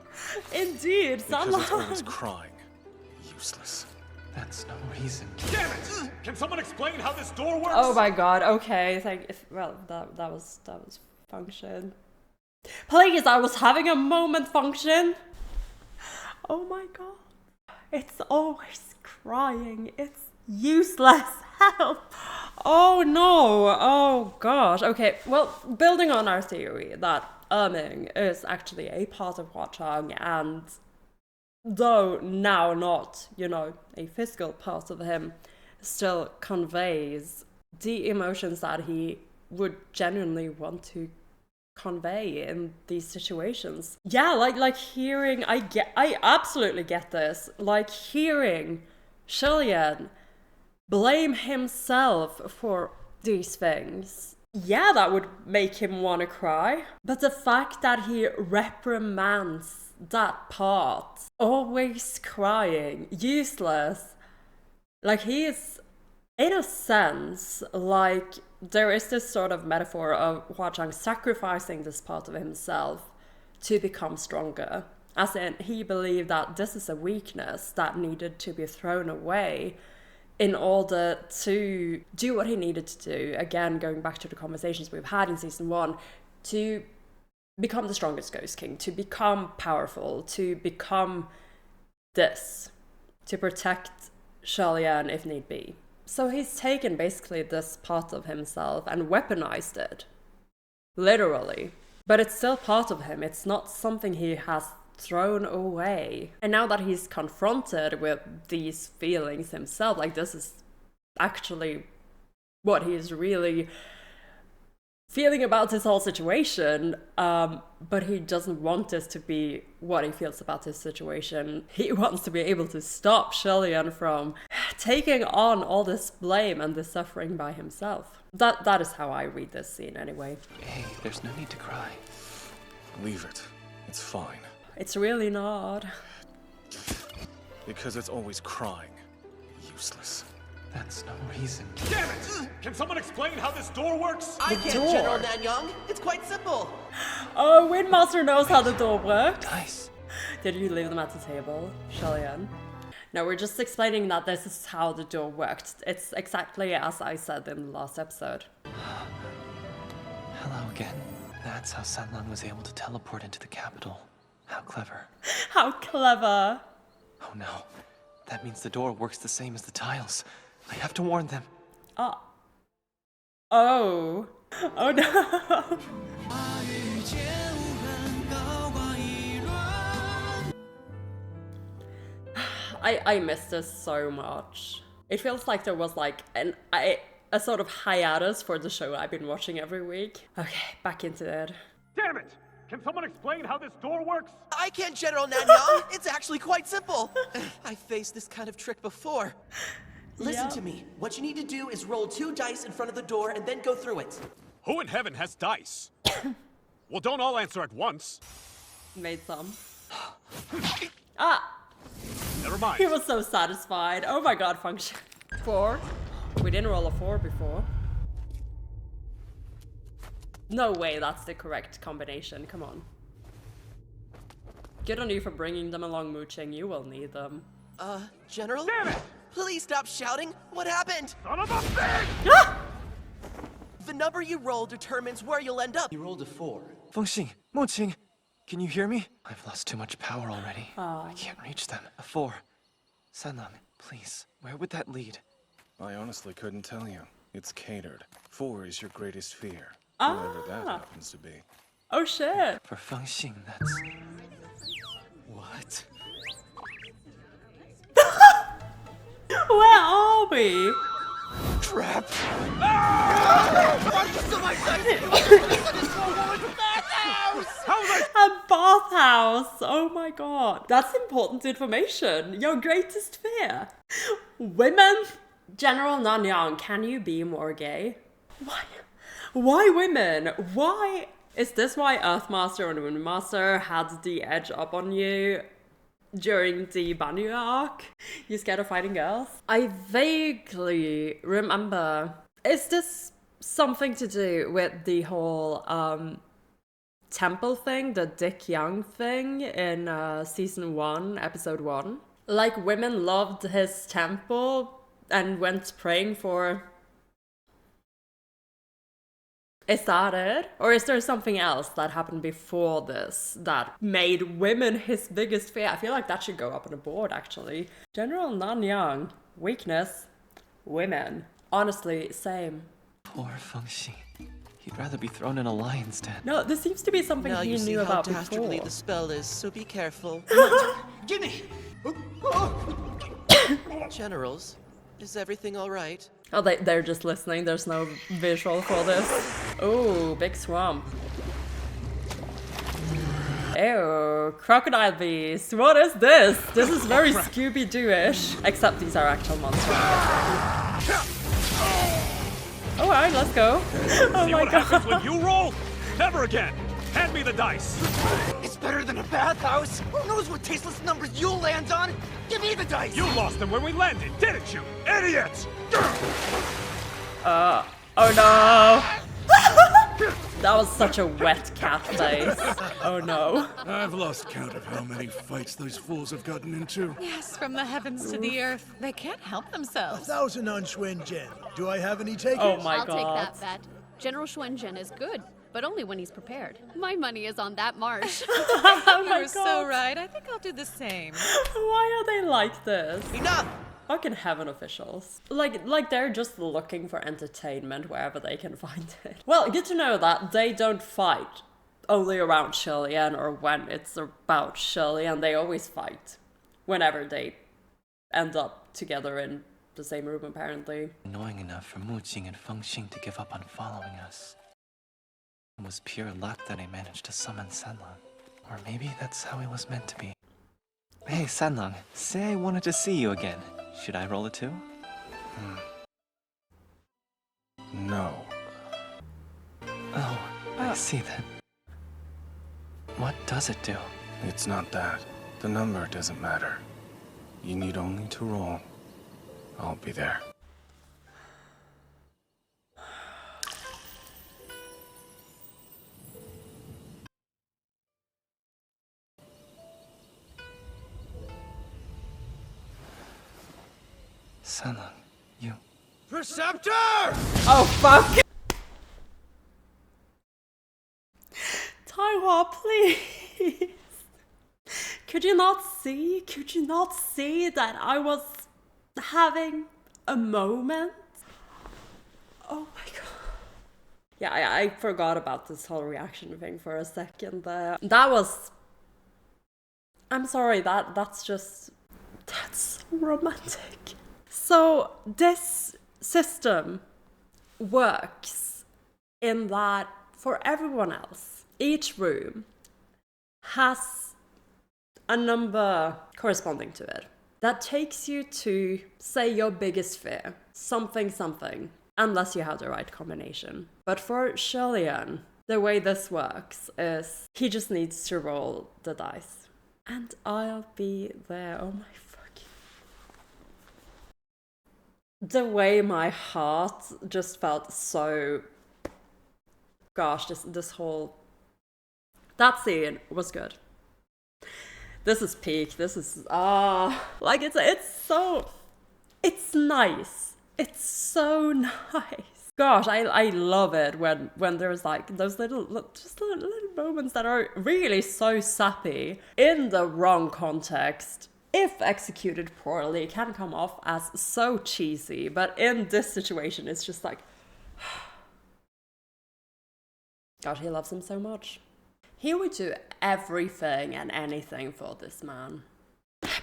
Indeed, Because it's Sanlang. always crying. Useless. That's no reason. Damn it! Can someone explain how this door works? Oh my god, okay. Well, that was function. Please, I was having a moment, function. Oh my god. It's always crying. It's useless. Help. Oh no. Oh gosh. Okay, well, building on our theory that Erming is actually a part of Hua Cheng, and though now not, you know, a physical part of him, still conveys the emotions that he would genuinely want to convey in these situations. Yeah, like hearing, I absolutely get this. Like hearing Xianle blame himself for these things. Yeah, that would make him want to cry. But the fact that he reprimands that part, always crying, useless, like he is, in a sense, like there is this sort of metaphor of Hua Cheng sacrificing this part of himself to become stronger. As in, he believed that this is a weakness that needed to be thrown away in order to do what he needed to do. Again, going back to the conversations we've had in season 1, to become the strongest Ghost King, to become powerful, to become this, to protect Xianle if need be. So he's taken basically this part of himself and weaponized it. Literally. But it's still part of him. It's not something he has thrown away. And now that he's confronted with these feelings himself, like this is actually what he's really feeling about this whole situation, but he doesn't want this to be what he feels about this situation. He wants to be able to stop Xianle from taking on all this blame and this suffering by himself. That is how I read this scene anyway. Hey, there's no need to cry. Leave it. It's fine. It's really not. Because it's always crying. Useless. That's no reason. Damn it! Can someone explain how this door works? I can, door. General Nanyang. It's quite simple. Oh, Windmaster knows how the door works. Dice. Did you leave them at the table, Xianle? No, we're just explaining that this is how the door worked. It's exactly as I said in the last episode. Hello again. That's how Sanlang was able to teleport into the capital. How clever. How clever. Oh no. That means the door works the same as the tiles. I have to warn them. Oh. Oh. Oh no. I miss this so much. It feels like there was like a sort of hiatus for the show I've been watching every week. Okay, back into it. Damn it! Can someone explain how this door works? I can, General Nanyang. It's actually quite simple. I faced this kind of trick before. Listen Yep. to me. What you need to do is roll 2 dice in front of the door and then go through it. Who in heaven has dice? Well, don't all answer at once. Made some. Ah! Never mind. He was so satisfied. Oh my god, function. 4. We didn't roll a 4 before. No way that's the correct combination. Come on. Good on you for bringing them along, Mooching. You will need them. General? Damn it! Please stop shouting. What happened? Son of a bitch! Ah! The number you roll determines where you'll end up. You rolled a 4. Fengxing, Moqing, can you hear me? I've lost too much power already. I can't reach them. A 4. Sanlang, please, where would that lead? I honestly couldn't tell you. It's catered. 4 is your greatest fear. Whatever that happens to be. Oh shit. For Fengxing, that's... What? Where are we? Trap! A bathhouse! Oh my god. That's important information. Your greatest fear. Women? General Nanyang, can you be more gay? Why? Why women? Why? Is this why Earthmaster and Windmaster had the edge up on you? during the Banyu arc. You scared of fighting girls? I vaguely remember. Is this something to do with the whole temple thing, the Dick Young thing in season 1, episode 1? Like, women loved his temple and went praying for... Is that it? Or is there something else that happened before this that made women his biggest fear? I feel like that should go up on the board, actually. General Nanyang. Weakness. Women. Honestly, same. Poor Fengxi. He'd rather be thrown in a lion's den. No, this seems to be something Now he you see knew how about dastardly before. the spell is, so be careful. Gimme! Generals, is everything all right? Oh, they're just listening. There's no visual for this. Oh, big swamp. Ew, crocodile beast. What is this? This is very Scooby-Doo-ish. Except these are actual monsters. Alright, let's go. Oh See my what god. happens when you roll? Never again. Hand me the dice. It's better than a bathhouse. Who knows what tasteless numbers you'll land on? Give me the dice. You lost them when we landed, didn't you? Idiots! Oh no. That was such a wet cat face. Oh no. I've lost count of how many fights those fools have gotten into. Yes, from the heavens to the earth. They can't help themselves. 1,000 on Xuanzhen. Do I have any takers? Oh my I'll god. take that bet. General Xuanzhen is good, but only when he's prepared. My money is on that marsh. Oh my You're so god. right. I think I'll do the same. Why are they like this? Enough! Fucking heaven officials. Like they're just looking for entertainment wherever they can find it. Well, good to know that they don't fight only around Xianle or when it's about Xianle. They always fight whenever they end up together in the same room, apparently. Annoying enough for Muqing and Fengxing to give up on following us. It was pure luck that I managed to summon Sanlang. Or maybe that's how it was meant to be. Hey, Sanlang, say I wanted to see you again. Should I roll it too? No. Oh, I see then. What does it do? It's not that. The number doesn't matter. You need only to roll. I'll be there. Sanlang, you... Preceptor! Oh fuck! Taiwa, please! Could you not see? Could you not see that I was having a moment? Oh my god. Yeah, I forgot about this whole reaction thing for a second there. That was... I'm sorry, that's just... That's so romantic. So this system works in that for everyone else, each room has a number corresponding to it that takes you to, say, your biggest fear, something, unless you have the right combination. But for Xianle, the way this works is he just needs to roll the dice. And I'll be there. Oh my fucking... The way my heart just felt so... Gosh, this whole... That scene was good. This is peak. This is... like, it's so... It's nice. It's so nice. Gosh, I love it when there's like those little moments that are really so sappy in the wrong context. If executed poorly, can come off as so cheesy, but in this situation, it's just like... God, he loves him so much. He would do everything and anything for this man.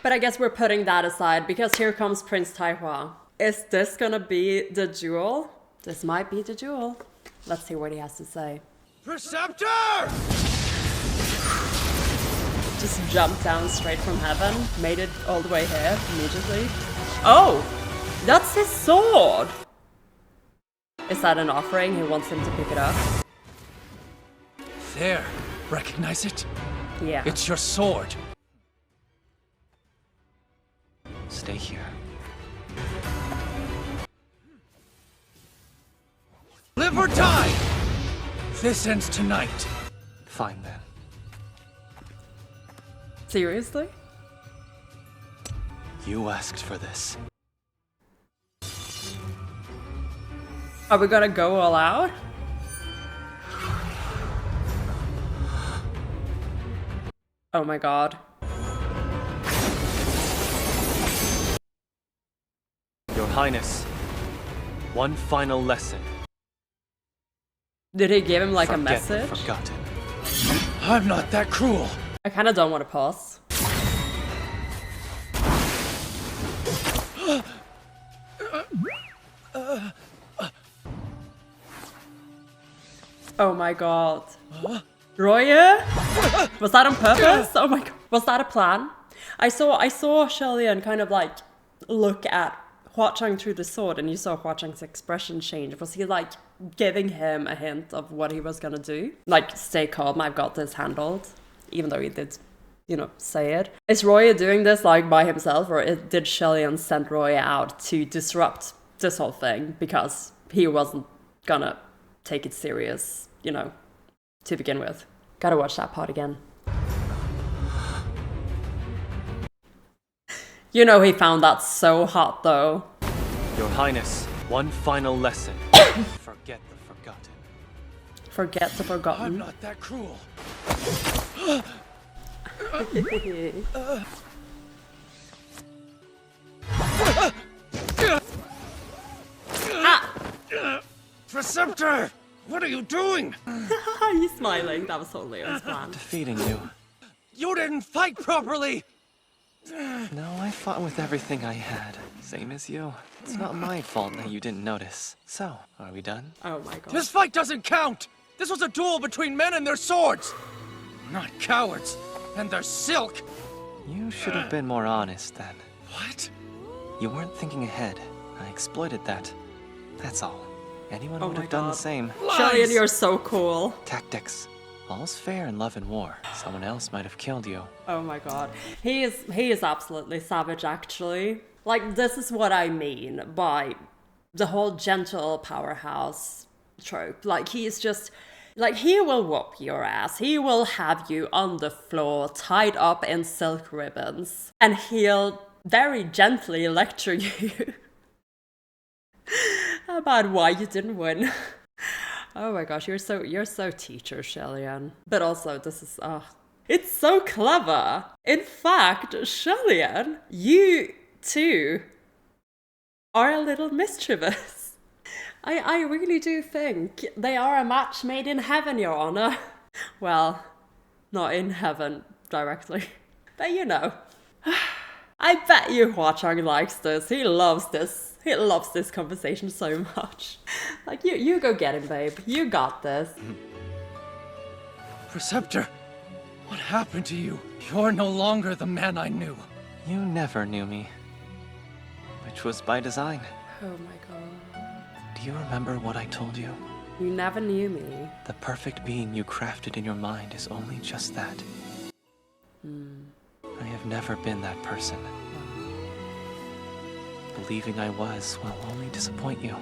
But I guess we're putting that aside, because here comes Prince Taihua. Is this gonna be the duel? This might be the duel. Let's see what he has to say. Preceptor! Just jumped down straight from heaven, made it all the way here immediately. Oh! That's his sword! Is that an offering? He wants him to pick it up. There. Recognize it? Yeah. It's your sword. stay here. Live or die! This ends tonight. Fine then. Seriously? You asked for this. Are we gonna go all out? Oh my god. Your Highness, one final lesson. Did he give him like a Forget the message? forgotten. I'm not that cruel. I kinda don't want to pause. Oh my god. Roya? Was that on purpose? Oh my god. Was that a plan? I saw Xianle kind of like look at Hua Cheng through the sword, and you saw Hua Cheng's expression change. Was he like giving him a hint of what he was gonna do? Like, stay calm, I've got this handled. Even though he did, you know, say it. Is Roya doing this like by himself, or did Xianle send Roya out to disrupt this whole thing because he wasn't gonna take it serious, you know, to begin with? Gotta watch that part again. You know he found that so hot though. Your Highness, one final lesson. Forget the forgotten. Forget the forgotten. I'm not that cruel. Preceptor! What are you doing? He's smiling. That was totally his plan. Defeating you. You didn't fight properly! No, I fought with everything I had. Same as you. It's not my fault that you didn't notice. So, are we done? Oh my god. This fight doesn't count! This was a duel between men and their swords! Not cowards! And their silk! You should have been more honest then. What? You weren't thinking ahead. I exploited that. That's all. Anyone Oh would my have done the God. same. Xianle, you're so cool. Tactics. All's fair in love and war. Someone else might have killed you. Oh my god. He is absolutely savage actually. Like, this is what I mean by the whole gentle powerhouse trope. Like, he is just like, he will whoop your ass. He will have you on the floor tied up in silk ribbons, and he'll very gently lecture you about why you didn't win. Oh my gosh, you're so teacher, Xianle. But also, this is it's so clever. In fact, Xianle, you too are a little mischievous. I really do think they are a match made in heaven, Your Honor. Well, not in heaven directly, but you know. I bet you Hua Cheng likes this. He loves this. He loves this conversation so much. Like, you go get him, babe. You got this. Preceptor, what happened to you? You're no longer the man I knew. You never knew me. Which was by design. Oh my god. Do you remember what I told you? You never knew me. The perfect being you crafted in your mind is only just that. I have never been that person. Believing I was will only disappoint you.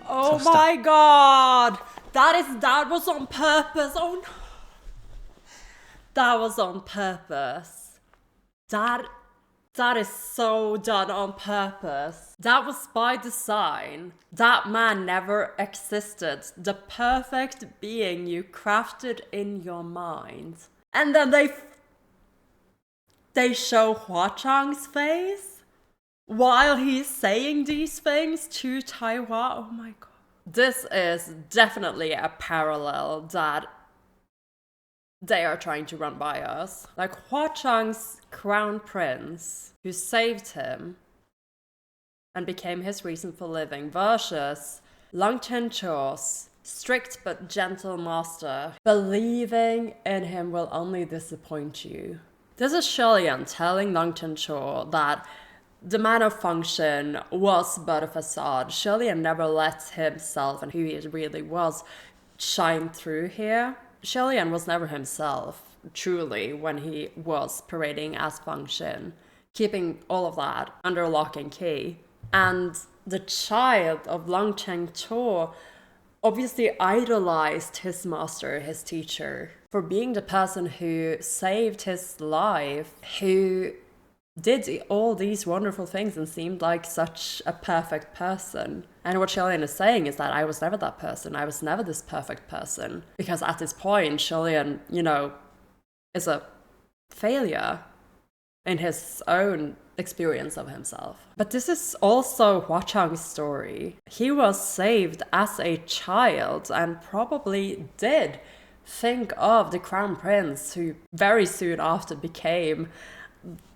Oh So my god! That was on purpose. Oh no. That was on purpose. That is so done on purpose. That was by design. That man never existed. The perfect being you crafted in your mind. And then they show Hua Cheng's face while he's saying these things to Taiwan. Oh my god. This is definitely a parallel that they are trying to run by us. Like, Hua Cheng's crown prince, who saved him and became his reason for living, versus Lang Chencho's strict but gentle master. Believing in him will only disappoint you. This is Xianle telling Lang Chencho that the man of function was but a facade. Xianle never let himself and who he really was shine through here. Xianle was never himself, truly, when he was parading as function. keeping all of that under lock and key. And the child of Lang Cheng Cho obviously idolized his master, his teacher, for being the person who saved his life, who did all these wonderful things and seemed like such a perfect person. And what Xianle is saying is that I was never that person. I was never this perfect person. Because at this point, Xianle, you know, is a failure in his own experience of himself. But this is also Hua Cheng's story. He was saved as a child and probably did think of the crown prince, who very soon after became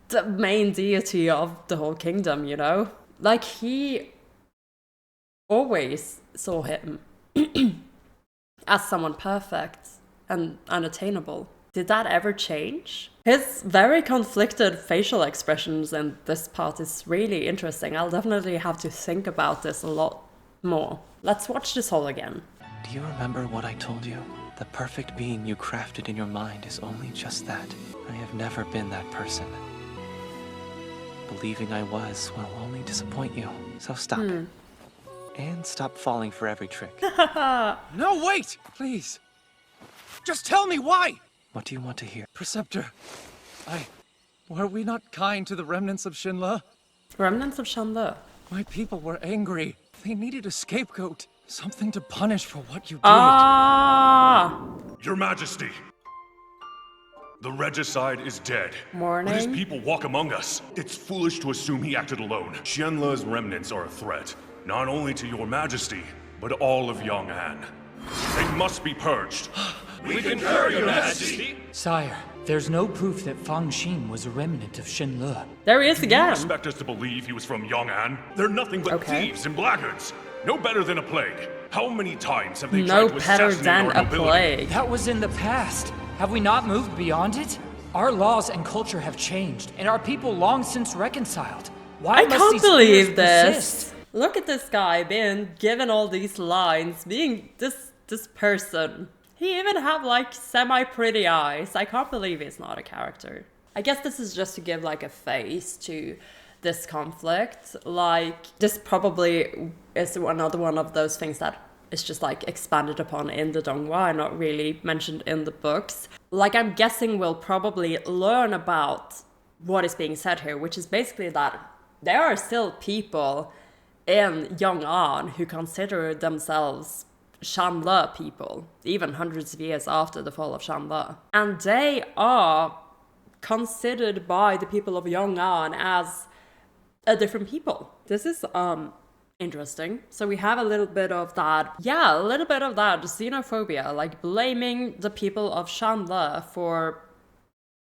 the main deity of the whole kingdom, you know? Like, he always saw him as someone perfect and unattainable. Did that ever change? His very conflicted facial expressions in this part is really interesting. I'll definitely have to think about this a lot more. Let's watch this whole again. Do you remember what I told you? The perfect being you crafted in your mind is only just that. I have never been that person. Believing I was will only disappoint you. So stop. And stop falling for every trick. No, wait! Please. Just tell me why! What do you want to hear? Preceptor, were we not kind to the remnants of Xianle? Remnants of Xianle? My people were angry. They needed a scapegoat. Something to punish for what you did. Your Majesty, the regicide is dead. Morning. But his people walk among us. It's foolish to assume he acted alone. Xianle's remnants are a threat, not only to your Majesty, but all of Yong'an. They must be purged. We concur, Your Majesty. Sire, there's no proof that Fang Xin was a remnant of Xianle. There he is again. Do you expect us to believe he was from Yong'an? They're nothing but thieves and blackguards. No better than a plague. How many times have they tried to assassinate our nobility? That was in the past. Have we not moved beyond it? Our laws and culture have changed, and our people long since reconciled. Why I must can't these believe fears this. persist? Look at this guy being given all these lines, being this person. He even have like semi-pretty eyes. I can't believe he's not a character. I guess this is just to give like a face to this conflict. Like, this probably is another one of those things that is just like expanded upon in the Donghua and not really mentioned in the books. Like, I'm guessing we'll probably learn about what is being said here, which is basically that there are still people in Yong'an who consider themselves Xianle people, even hundreds of years after the fall of Xianle. And they are considered by the people of Yong'an as a different people. This is interesting. So we have a little bit of that, a little bit of that xenophobia, like blaming the people of Xianle for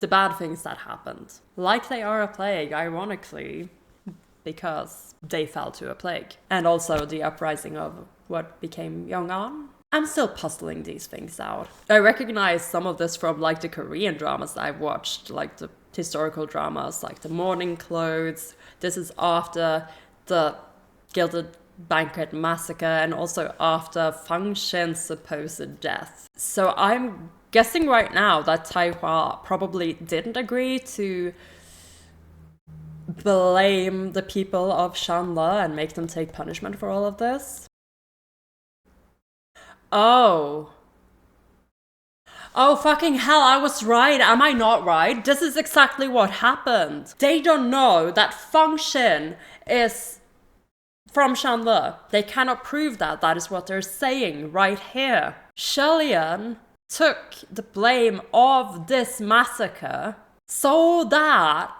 the bad things that happened. Like they are a plague, ironically, because they fell to a plague. And also the uprising of what became Yong'an. I'm still puzzling these things out. I recognize some of this from like the Korean dramas I've watched, like the historical dramas, like the Mourning Clothes. This is after the Gilded Banquet Massacre and also after Fang Xin's supposed death. So I'm guessing right now that Tai Hua probably didn't agree to blame the people of Xianle and make them take punishment for all of this. Oh, fucking hell, I was right. Am I not right? This is exactly what happened. They don't know that Fang Xin is from Xianle. They cannot prove that. That is what they're saying right here. Shelian took the blame of this massacre so that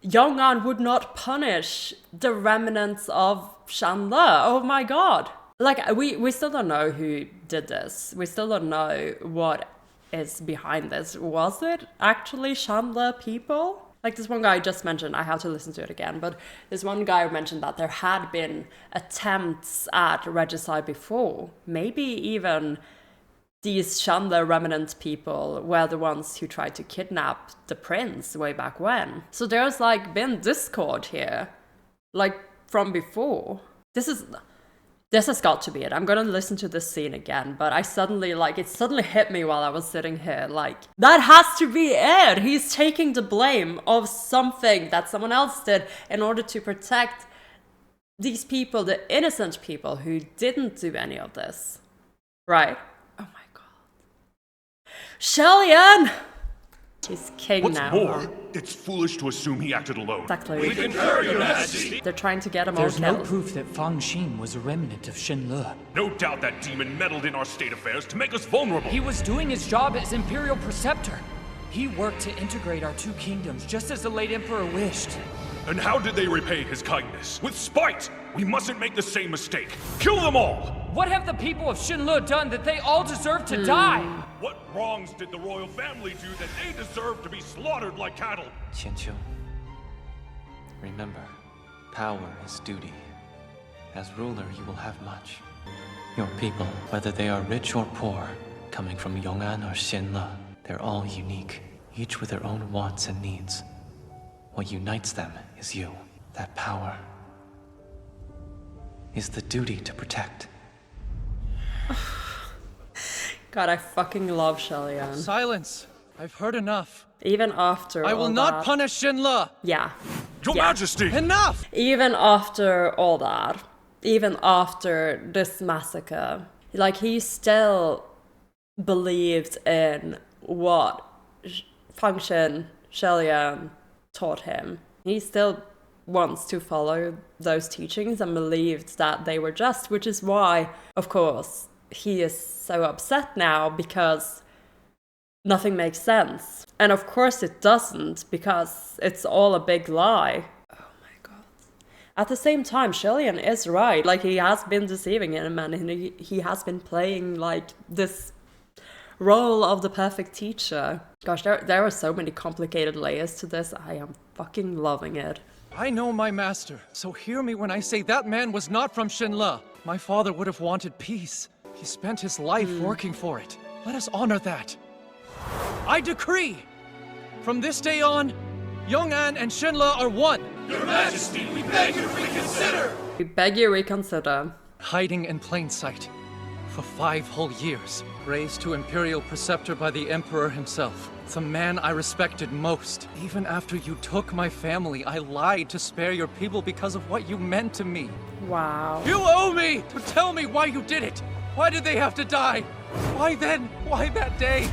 Yong'an would not punish the remnants of Xianle. Oh my god. Like, we still don't know who did this. We still don't know what is behind this. Was it actually Xianle people? Like, this one guy just mentioned, I have to listen to it again, but this one guy mentioned that there had been attempts at regicide before. Maybe even these Xianle remnant people were the ones who tried to kidnap the prince way back when. So there's like been discord here, like from before. This is This has got to be it. I'm gonna listen to this scene again, but I suddenly, like, it suddenly hit me while I was sitting here, like, that has to be it! He's taking the blame of something that someone else did in order to protect these people, the innocent people who didn't do any of this. Right? Oh my god. Xianle! He's king What's now. more, it's foolish to assume he acted alone. Exactly. We concur, Your Majesty. They're trying to get him There's all no killed. proof that Fang Xin was a remnant of Xianle. No doubt that demon meddled in our state affairs to make us vulnerable. He was doing his job as Imperial Preceptor. He worked to integrate our two kingdoms, just as the late Emperor wished. And how did they repay his kindness? With spite! We mustn't make the same mistake. Kill them all! What have the people of Xianle done that they all deserve to die? What wrongs did the royal family do that they deserve to be slaughtered like cattle? Qianqiu, remember, power is duty. As ruler, you will have much. Your people, whether they are rich or poor, coming from Yong'an or Xianle, they're all unique, each with their own wants and needs. What unites them is you. That power is the duty to protect. God, I fucking love Xianle. Silence. I've heard enough. Even after I will all not that. punish Xianle. Yeah. Your Majesty! Enough! Even after all that, even after this massacre, like, he still believed in what Fang Xin, Xianle taught him. He still wants to follow those teachings and believed that they were just, which is why, of course, he is so upset now, because nothing makes sense. And of course it doesn't, because it's all a big lie. Oh my god. At the same time, Xianle is right. Like, he has been deceiving him, and he has been playing, like, this role of the perfect teacher. Gosh, there are so many complicated layers to this. I am fucking loving it. I know my master, so hear me when I say that man was not from Xianle. My father would have wanted peace. He spent his life working for it. Let us honor that. I decree, from this day on, Yong'an and Xianle are one. Your Majesty, we beg you to reconsider! We beg you reconsider. Hiding in plain sight for 5 whole years. Raised to Imperial Preceptor by the Emperor himself. The man I respected most. Even after you took my family, I lied to spare your people because of what you meant to me. Wow. You owe me to tell me why you did it. Why did they have to die? Why then? Why that day?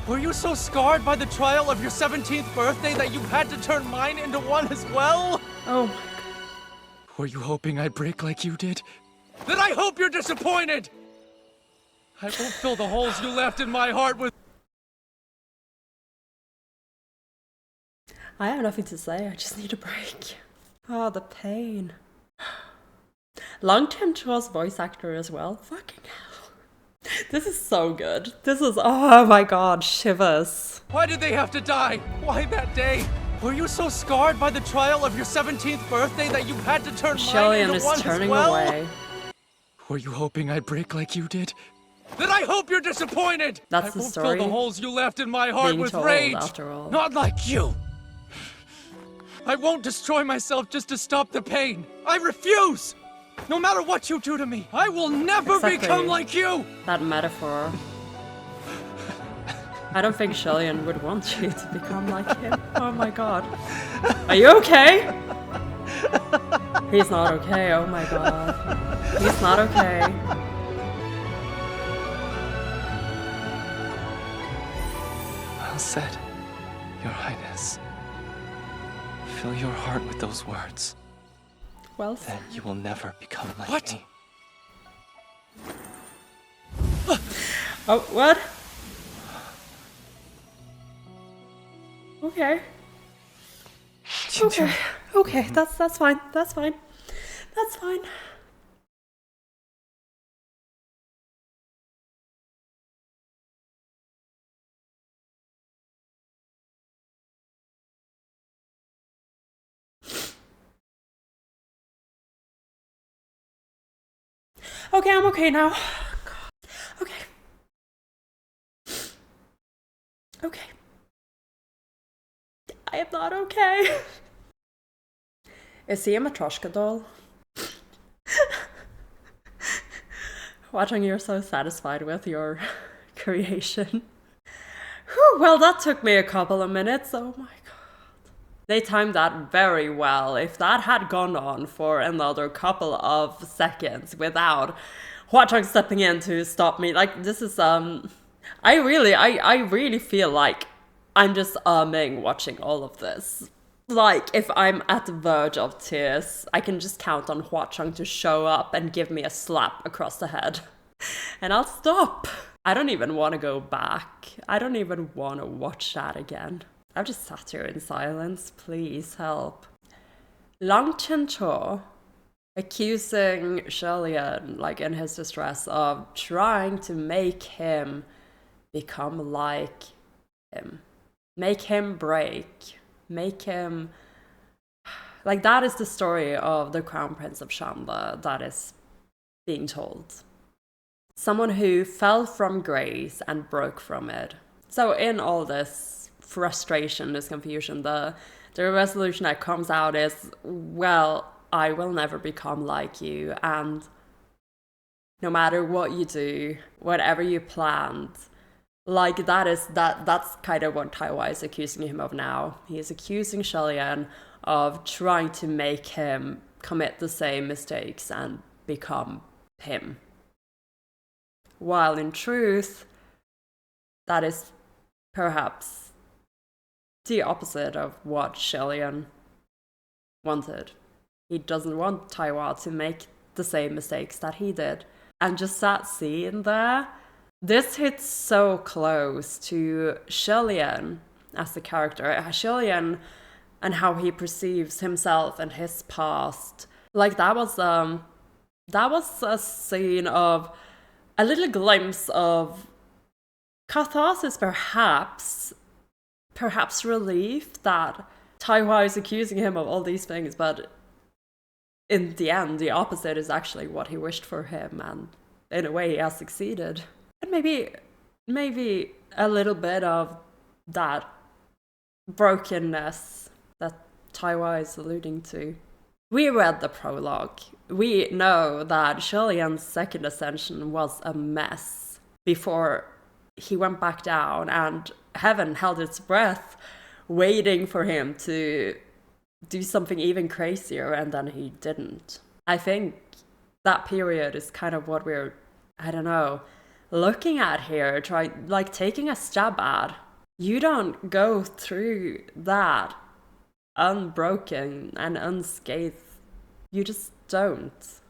Were you so scarred by the trial of your 17th birthday that you had to turn mine into one as well? Oh my god. Were you hoping I'd break like you did? Then I hope you're disappointed! I won't fill the holes you left in my heart with... I have nothing to say, I just need a break. Oh, the pain. Long-term Chor's voice actor as well. Fucking hell. This is so good. This is, oh my god, shivers. Why did they have to die? Why that day? Were you so scarred by the trial of your 17th birthday that you had to turn mine into one as well? Away. Were you hoping I'd break like you did? Then I hope you're disappointed! That's the I won't story fill the holes you left in my heart with rage! After all. Not like you! I won't destroy myself just to stop the pain! I refuse! No matter what you do to me, I will never become like you! That metaphor. I don't think Xianle would want you to become like him. Oh my god. Are you okay? He's not okay, oh my god. He's not okay. Well said, Your Highness. Fill your heart with those words. Well then you will never become like me. Oh, what? Okay. Okay. Okay, that's fine. That's fine. That's fine. Okay, I'm okay now. Okay. Okay. I am not okay. Is he a Matryoshka doll? Hua Cheng, you're so satisfied with your creation. Whew, well, that took me a couple of minutes. Oh my god. They timed that very well. If that had gone on for another couple of seconds without Hua Cheng stepping in to stop me, like, this is, I really feel like I'm just watching all of this. Like, if I'm at the verge of tears, I can just count on Hua Cheng to show up and give me a slap across the head. And I'll stop. I don't even want to go back. I don't even want to watch that again. I've just sat here in silence. Please help. Lang Chen-cho accusing Xianle, like in his distress, of trying to make him become like him. Make him break. Make him... Like, that is the story of the Crown Prince of Xianle that is being told. Someone who fell from grace and broke from it. So in all this frustration, this confusion, the resolution that comes out is, well, I will never become like you, and no matter what you do, whatever you planned, like, that's kind of what Taiwan is accusing him of now. He is accusing Xianle of trying to make him commit the same mistakes and become him. While in truth, that is perhaps the opposite of what Xianle wanted. He doesn't want Taiwan to make the same mistakes that he did. And just that scene there, this hits so close to Xianle as the character. Xianle and how he perceives himself and his past. Like, that was a scene of a little glimpse of catharsis, perhaps relief that Taiwan is accusing him of all these things, but in the end, the opposite is actually what he wished for him, and in a way, he has succeeded. And maybe a little bit of that brokenness that Taiwan is alluding to. We read the prologue. We know that Xianle's second ascension was a mess before he went back down, and heaven held its breath, waiting for him to do something even crazier, and then he didn't. I think that period is kind of what we're, I don't know, looking at here, taking a stab at. You don't go through that unbroken and unscathed. You just don't.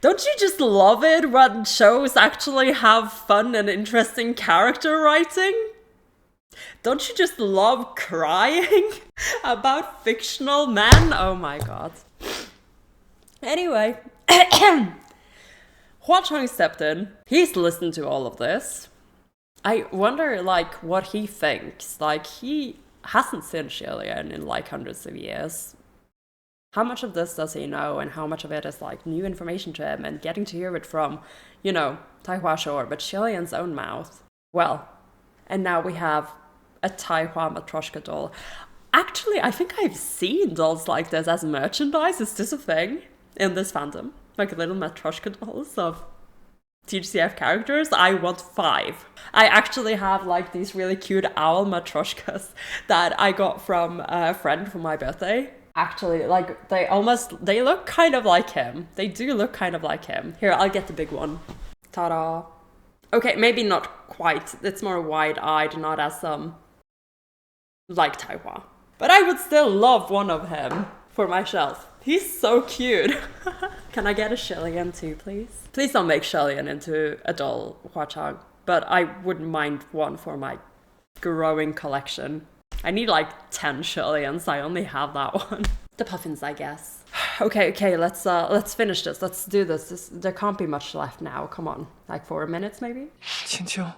Don't you just love it when shows actually have fun and interesting character writing? Don't you just love crying about fictional men? Oh my god. Anyway, Hua Cheng stepped in. He's listened to all of this. I wonder, what he thinks. He hasn't seen Xianle in, hundreds of years. How much of this does he know, and how much of it is, new information to him, and getting to hear it from, Taiwan sure, but Xianle's own mouth. Well, and now we have a Taiwan Matryoshka doll. Actually, I think I've seen dolls like this as merchandise. Is this a thing in this fandom? Little Matryoshka dolls of TGCF characters? I want 5. I actually have, these really cute owl Matryoshkas that I got from a friend for my birthday. Actually, they look kind of like him. They do look kind of like him. Here, I'll get the big one. Ta-da. Okay, maybe not quite. It's more wide-eyed, not as, like Taiwan. But I would still love one of him for my shelf. He's so cute. Can I get a Xianle too, please? Please don't make Xianle into a doll, Hua Cheng. But I wouldn't mind one for my growing collection. I need 10 Xianles. I only have that one. The Puffins, I guess. Okay, let's finish this. Let's do this. There can't be much left now. Come on. 4 minutes, maybe? Qianqiu.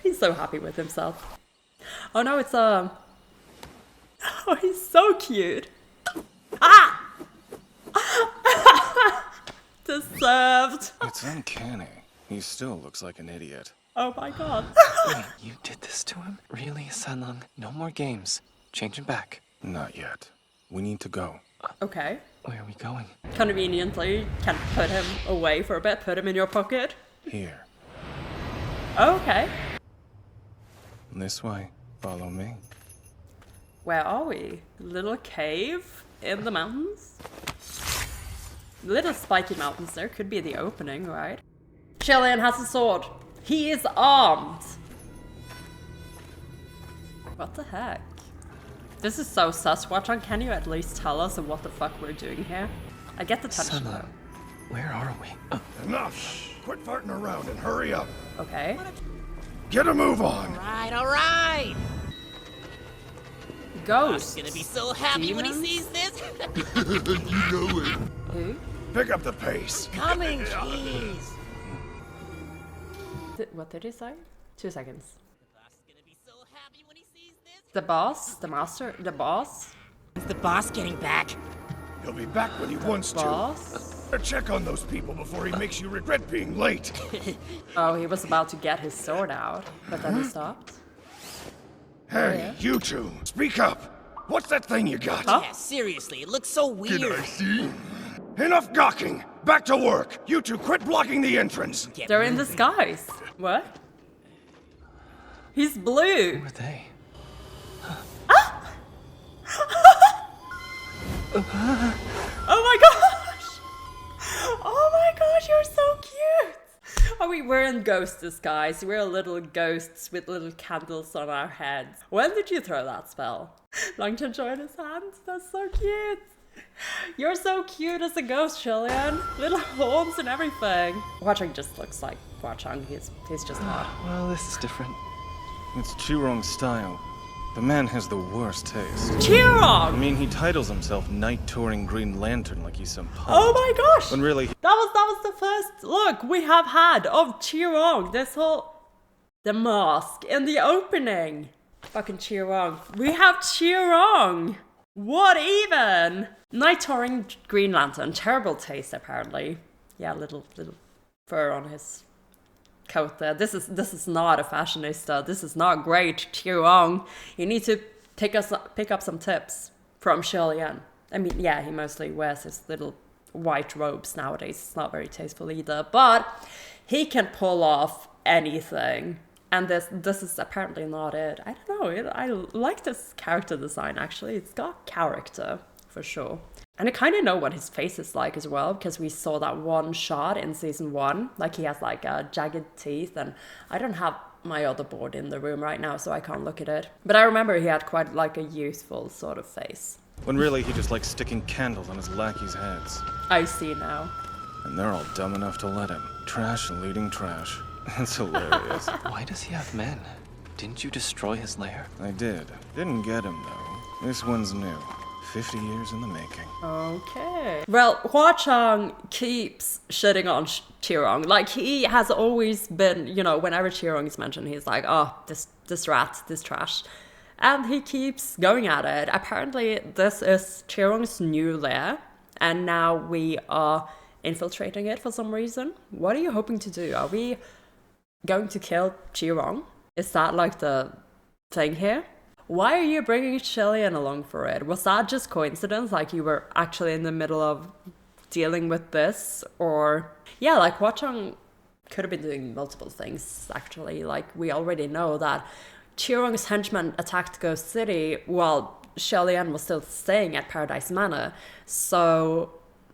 He's so happy with himself. Oh no, it's Oh, he's so cute. Ah! Deserved. It's uncanny. He still looks like an idiot. Oh my god. Wait, you did this to him? Really, Sanlang? No more games. Change him back. Not yet. We need to go. Okay. Where are we going? Conveniently, can put him away for a bit, put him in your pocket. Here. Okay. This way. Follow me. Where are we? Little cave in the mountains? Little spiky mountains there. Could be the opening, right? Xianle has a sword. He is armed. What the heck? This is so sus. Hua Cheng, can you at least tell us what the fuck we're doing here? I get the tension though. Where are we? Enough! Quit farting around and hurry up. Okay. Get a move on. All right. Ghost. Gonna be so happy when he sees this. You know it. Who? Pick up the pace. Coming, jeez. What did he say? 2 seconds. Gonna be so happy when he sees this. The boss? The master? The boss? Is the boss getting back? He'll be back when he wants Boss? to. Check on those people before he makes you regret being late. Oh, he was about to get his sword out, but then he stopped. Hey, you two, speak up. What's that thing you got? Yeah, seriously, it looks so weird. Can I see? Enough gawking! Back to work! You two quit blocking the entrance! They're in disguise. What? He's blue. Who are they? Oh my gosh! Oh my gosh, you're so cute! Oh, we're in ghost disguise. We're little ghosts with little candles on our heads. When did you throw that spell? Longchenb joined his hands. That's so cute. You're so cute as a ghost, Xianle. Little horns and everything. Hua Cheng just looks like Hua Cheng. He's just hot. Well, this is different. It's Qirong's style. The man has the worst taste. Qirong! I mean, he titles himself Knight Touring Green Lantern like he's some poet. Oh my gosh! When really... That was the first look we have had of Qirong. This whole... The mask in the opening. Fucking Qirong. We have Qirong! What even? Knight Touring Green Lantern. Terrible taste, apparently. Yeah, little fur on his coat there. This is not a fashionista. This is not great, Qirong. You need to pick up some tips from Xianle. I mean, yeah, he mostly wears his little white robes nowadays. It's not very tasteful either, but he can pull off anything. And this is apparently not it. I don't know. I like this character design, actually. It's got character, for sure. And I kind of know what his face is like as well, because we saw that one shot in season 1. Like, he has like jagged teeth, and I don't have my other board in the room right now, so I can't look at it. But I remember he had quite like a youthful sort of face. When really he just likes sticking candles on his lackeys' heads. I see now. And they're all dumb enough to let him. Trash leading trash. It's hilarious. Why does he have men? Didn't you destroy his lair? I did. Didn't get him, though. This one's new. 50 years in the making. Okay. Well, Hua Cheng keeps shitting on Qirong. Like, he has always been, you know, whenever Qirong is mentioned, he's like, oh, this rat, this trash. And he keeps going at it. Apparently, this is Qirong's new lair, and now we are infiltrating it for some reason. What are you hoping to do? Are we going to kill Qirong? Is that like the thing here? Why are you bringing Xianle along for it? Was that just coincidence? Like, you were actually in the middle of dealing with this? Or, yeah, like, Hua Cheng could have been doing multiple things, actually. Like, we already know that Qirong's henchmen attacked Ghost City while Xianle was still staying at Paradise Manor. So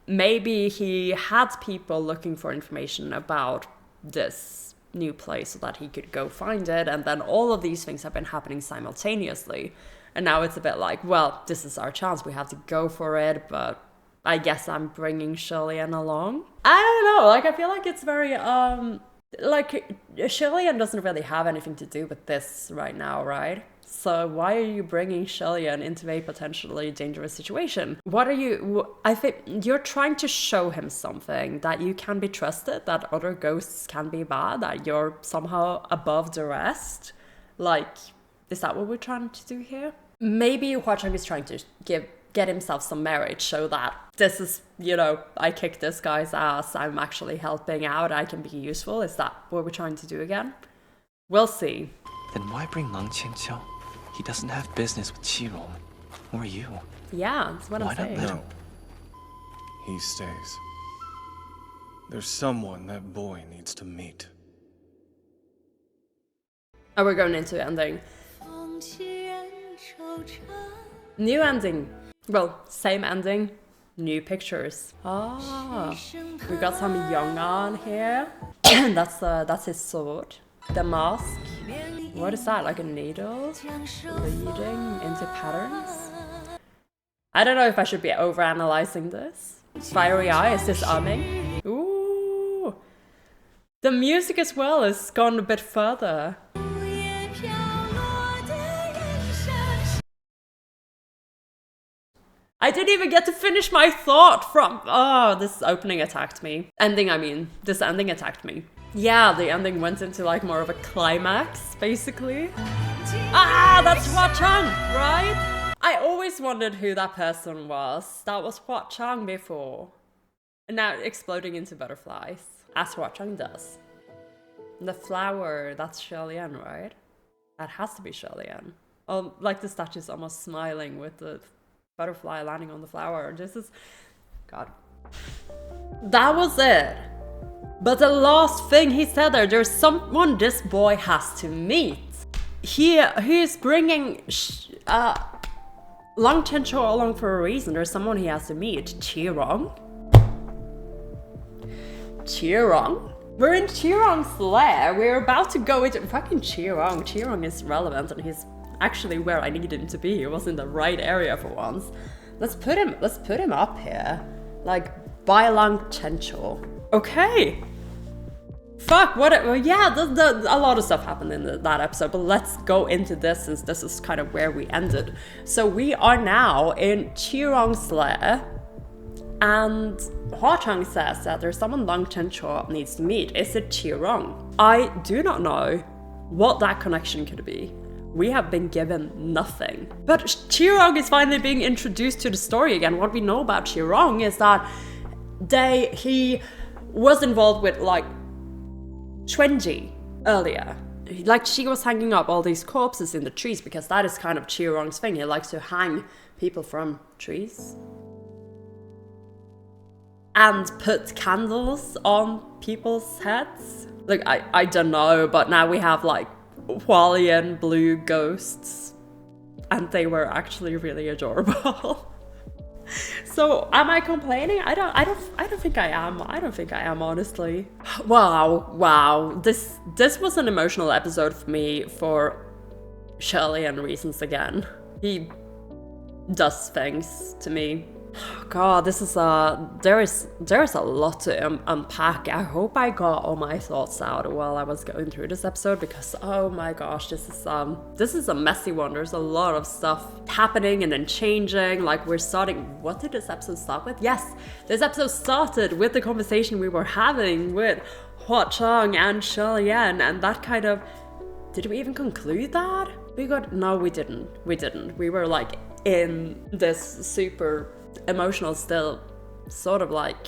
maybe he had people looking for information about this new place so that he could go find it, and then all of these things have been happening simultaneously, and now it's a bit like, well, this is our chance, we have to go for it, but I guess I'm bringing Xianle along. I don't know, like, I feel like it's very like, Xianle doesn't really have anything to do with this right now, right? So why are you bringing Xianle into a potentially dangerous situation? What are you... I think you're trying to show him something, that you can be trusted, that other ghosts can be bad, that you're somehow above the rest. Like, is that what we're trying to do here? Maybe Hua Cheng is trying to get himself some merit, show that this is, you know, I kicked this guy's ass, I'm actually helping out, I can be useful. Is that what we're trying to do again? We'll see. Then why bring Longchenb? He doesn't have business with Qirong. Or you. Yeah, that's what I'm saying. No, he stays. There's someone that boy needs to meet. Oh, we're going into ending. New ending. Well, same ending, new pictures. Ah, we got some young on here. that's his sword. The mask. What is that? Like a needle leading into patterns? I don't know if I should be overanalyzing this. Fiery eye, is this humming? Ooh. The music as well has gone a bit further. I didn't even get to finish my thought from... Oh, this opening attacked me. Ending, I mean. This ending attacked me. Yeah, the ending went into like more of a climax, basically. Ah, that's Hua Cheng, right? I always wondered who that person was. That was Hua Cheng before. And now exploding into butterflies, as Hua Cheng does. The flower, that's Xianle, right? That has to be Xianle. Oh, like the statue's almost smiling with the butterfly landing on the flower. This is... God. That was it. But the last thing he said there's someone this boy has to meet. He's bringing Long Chencho along for a reason. There's someone he has to meet. Qirong? Qirong? We're in Qirong's lair. We're about to go into fucking Qirong. Qirong is relevant and he's actually where I need him to be. He was in the right area for once. Let's put him up here. Like by Long Chencho. Okay. Fuck, what? Yeah, a lot of stuff happened in that episode, but let's go into this since this is kind of where we ended. So we are now in Qirong's lair, and Hua Cheng says that there's someone Long Chencho needs to meet. Is it Qirong? I do not know what that connection could be. We have been given nothing. But Qirong is finally being introduced to the story again. What we know about Qirong is that he was involved with like Xuanji earlier. Like she was hanging up all these corpses in the trees because that is kind of Qirong's thing. He likes to hang people from trees. And put candles on people's heads. Like, I don't know, but now we have like Hualien blue ghosts. And they were actually really adorable. So am I complaining? I don't think I am. I don't think I am, honestly. Wow. This was an emotional episode for me for Xianle reasons again. He does things to me. God, this is there is a lot to unpack. I hope I got all my thoughts out while I was going through this episode because oh my gosh, this is a messy one. There's a lot of stuff happening and then changing. Like we're starting. What did this episode start with? Yes, this episode started with the conversation we were having with Hua Cheng and Xianle, and that kind of. Did we even conclude that? No, we didn't. We were like in this super emotional still sort of like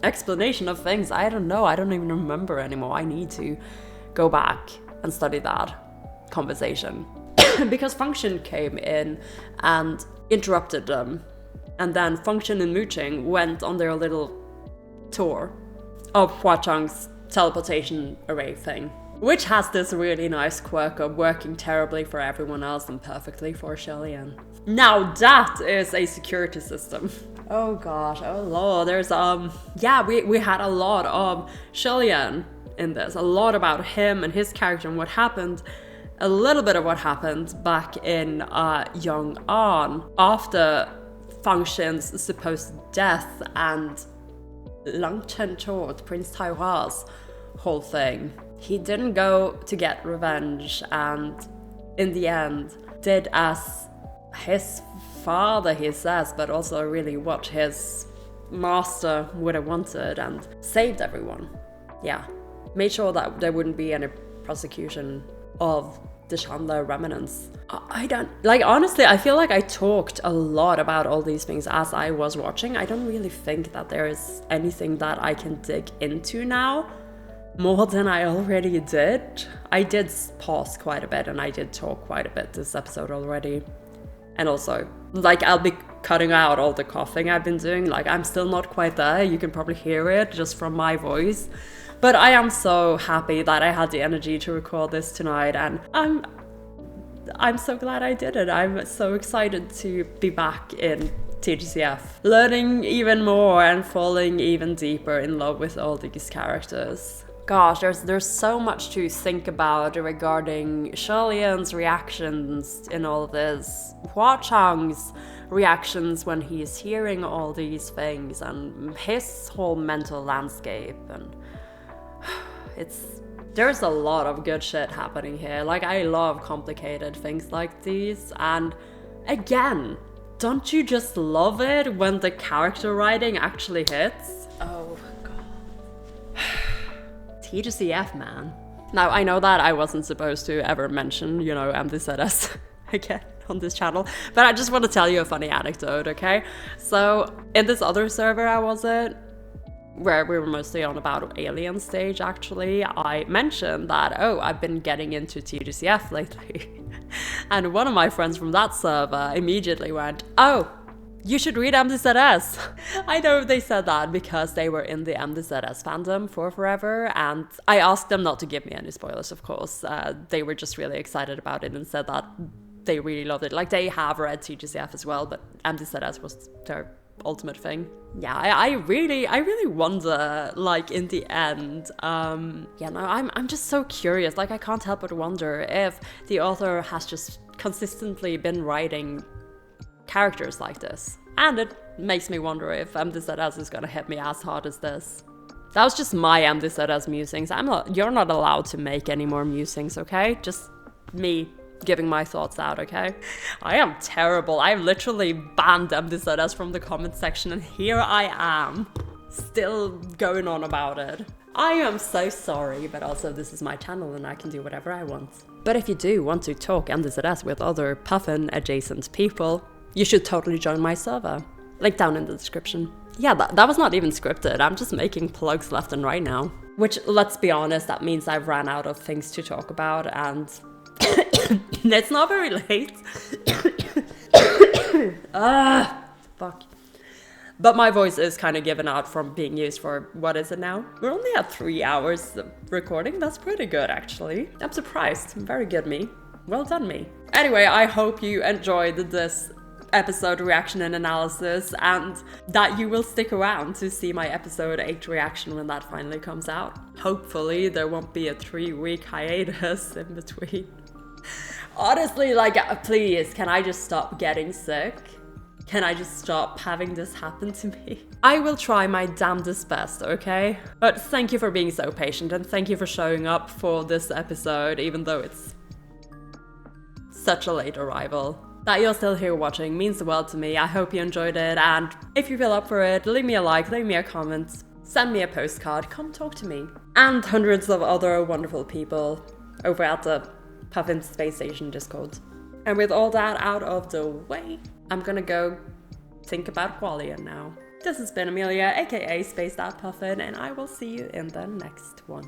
explanation of things. I don't know. I don't even remember anymore. I need to go back and study that conversation. Because Function came in and interrupted them. And then Function and Mooching went on their little tour of Hua Cheng's teleportation array thing. Which has this really nice quirk of working terribly for everyone else and perfectly for Xianle. Now that is a security system. Oh gosh, oh lord, there's yeah, we had a lot of Xianle in this, a lot about him and his character and what happened, a little bit of what happened back in Yong'an after Function's supposed death and Long Chencho, Prince Taihua's whole thing. He didn't go to get revenge and in the end did as his father, he says, but also really what his master would have wanted and saved everyone. Yeah, made sure that there wouldn't be any prosecution of the Xianle remnants. I don't, like, honestly, I feel like I talked a lot about all these things as I was watching. I don't really think that there is anything that I can dig into now. More than I already did. I did pause quite a bit and I did talk quite a bit this episode already. And also, like, I'll be cutting out all the coughing I've been doing. Like, I'm still not quite there. You can probably hear it just from my voice. But I am so happy that I had the energy to record this tonight, and I'm so glad I did it. I'm so excited to be back in TGCF, learning even more and falling even deeper in love with all these characters. Gosh, there's so much to think about regarding Shirley's reactions in all this, Hua Cheng's reactions when he's hearing all these things, and his whole mental landscape, and there's a lot of good shit happening here. Like, I love complicated things like these, and again, don't you just love it when the character writing actually hits? Oh god. TGCF, man. Now, I know that I wasn't supposed to ever mention, you know, MDZS again on this channel, but I just want to tell you a funny anecdote, okay? So, in this other server I was at, where we were mostly on about Alien stage, actually, I mentioned that, oh, I've been getting into TGCF lately. And one of my friends from that server immediately went, oh, you should read MDZS. I know they said that because they were in the MDZS fandom for forever, and I asked them not to give me any spoilers, of course. They were just really excited about it and said that they really loved it. Like, they have read TGCF as well, but MDZS was their ultimate thing. Yeah, I really wonder, like, in the end, yeah, no, I'm just so curious. Like, I can't help but wonder if the author has just consistently been writing characters like this. And it makes me wonder if MDZS is gonna hit me as hard as this. That was just my MDZS musings. You're not allowed to make any more musings, okay? Just me giving my thoughts out, okay? I am terrible. I've literally banned MDZS from the comment section, and here I am, still going on about it. I am so sorry, but also this is my channel and I can do whatever I want. But if you do want to talk MDZS with other Puffin adjacent people, you should totally join my server. Link down in the description. Yeah, that was not even scripted. I'm just making plugs left and right now. Which, let's be honest, that means I've ran out of things to talk about, and it's not very late. Fuck. But my voice is kind of given out from being used for, what is it now? We're only at 3 hours of recording. That's pretty good, actually. I'm surprised. Very good, me. Well done, me. Anyway, I hope you enjoyed this episode reaction and analysis, and that you will stick around to see my episode 8 reaction when that finally comes out. Hopefully there won't be a 3-week hiatus in between. Honestly, like, please, can I just stop getting sick? Can I just stop having this happen to me? I will try my damnedest best, okay? But thank you for being so patient, and thank you for showing up for this episode, even though it's such a late arrival. That you're still here watching means the world to me. I hope you enjoyed it, and if you feel up for it, leave me a like, leave me a comment, send me a postcard, come talk to me. And hundreds of other wonderful people over at the Puffin Space Station Discord. And with all that out of the way, I'm gonna go think about Qualia now. This has been Amelia, aka Spaced Out Puffin, and I will see you in the next one.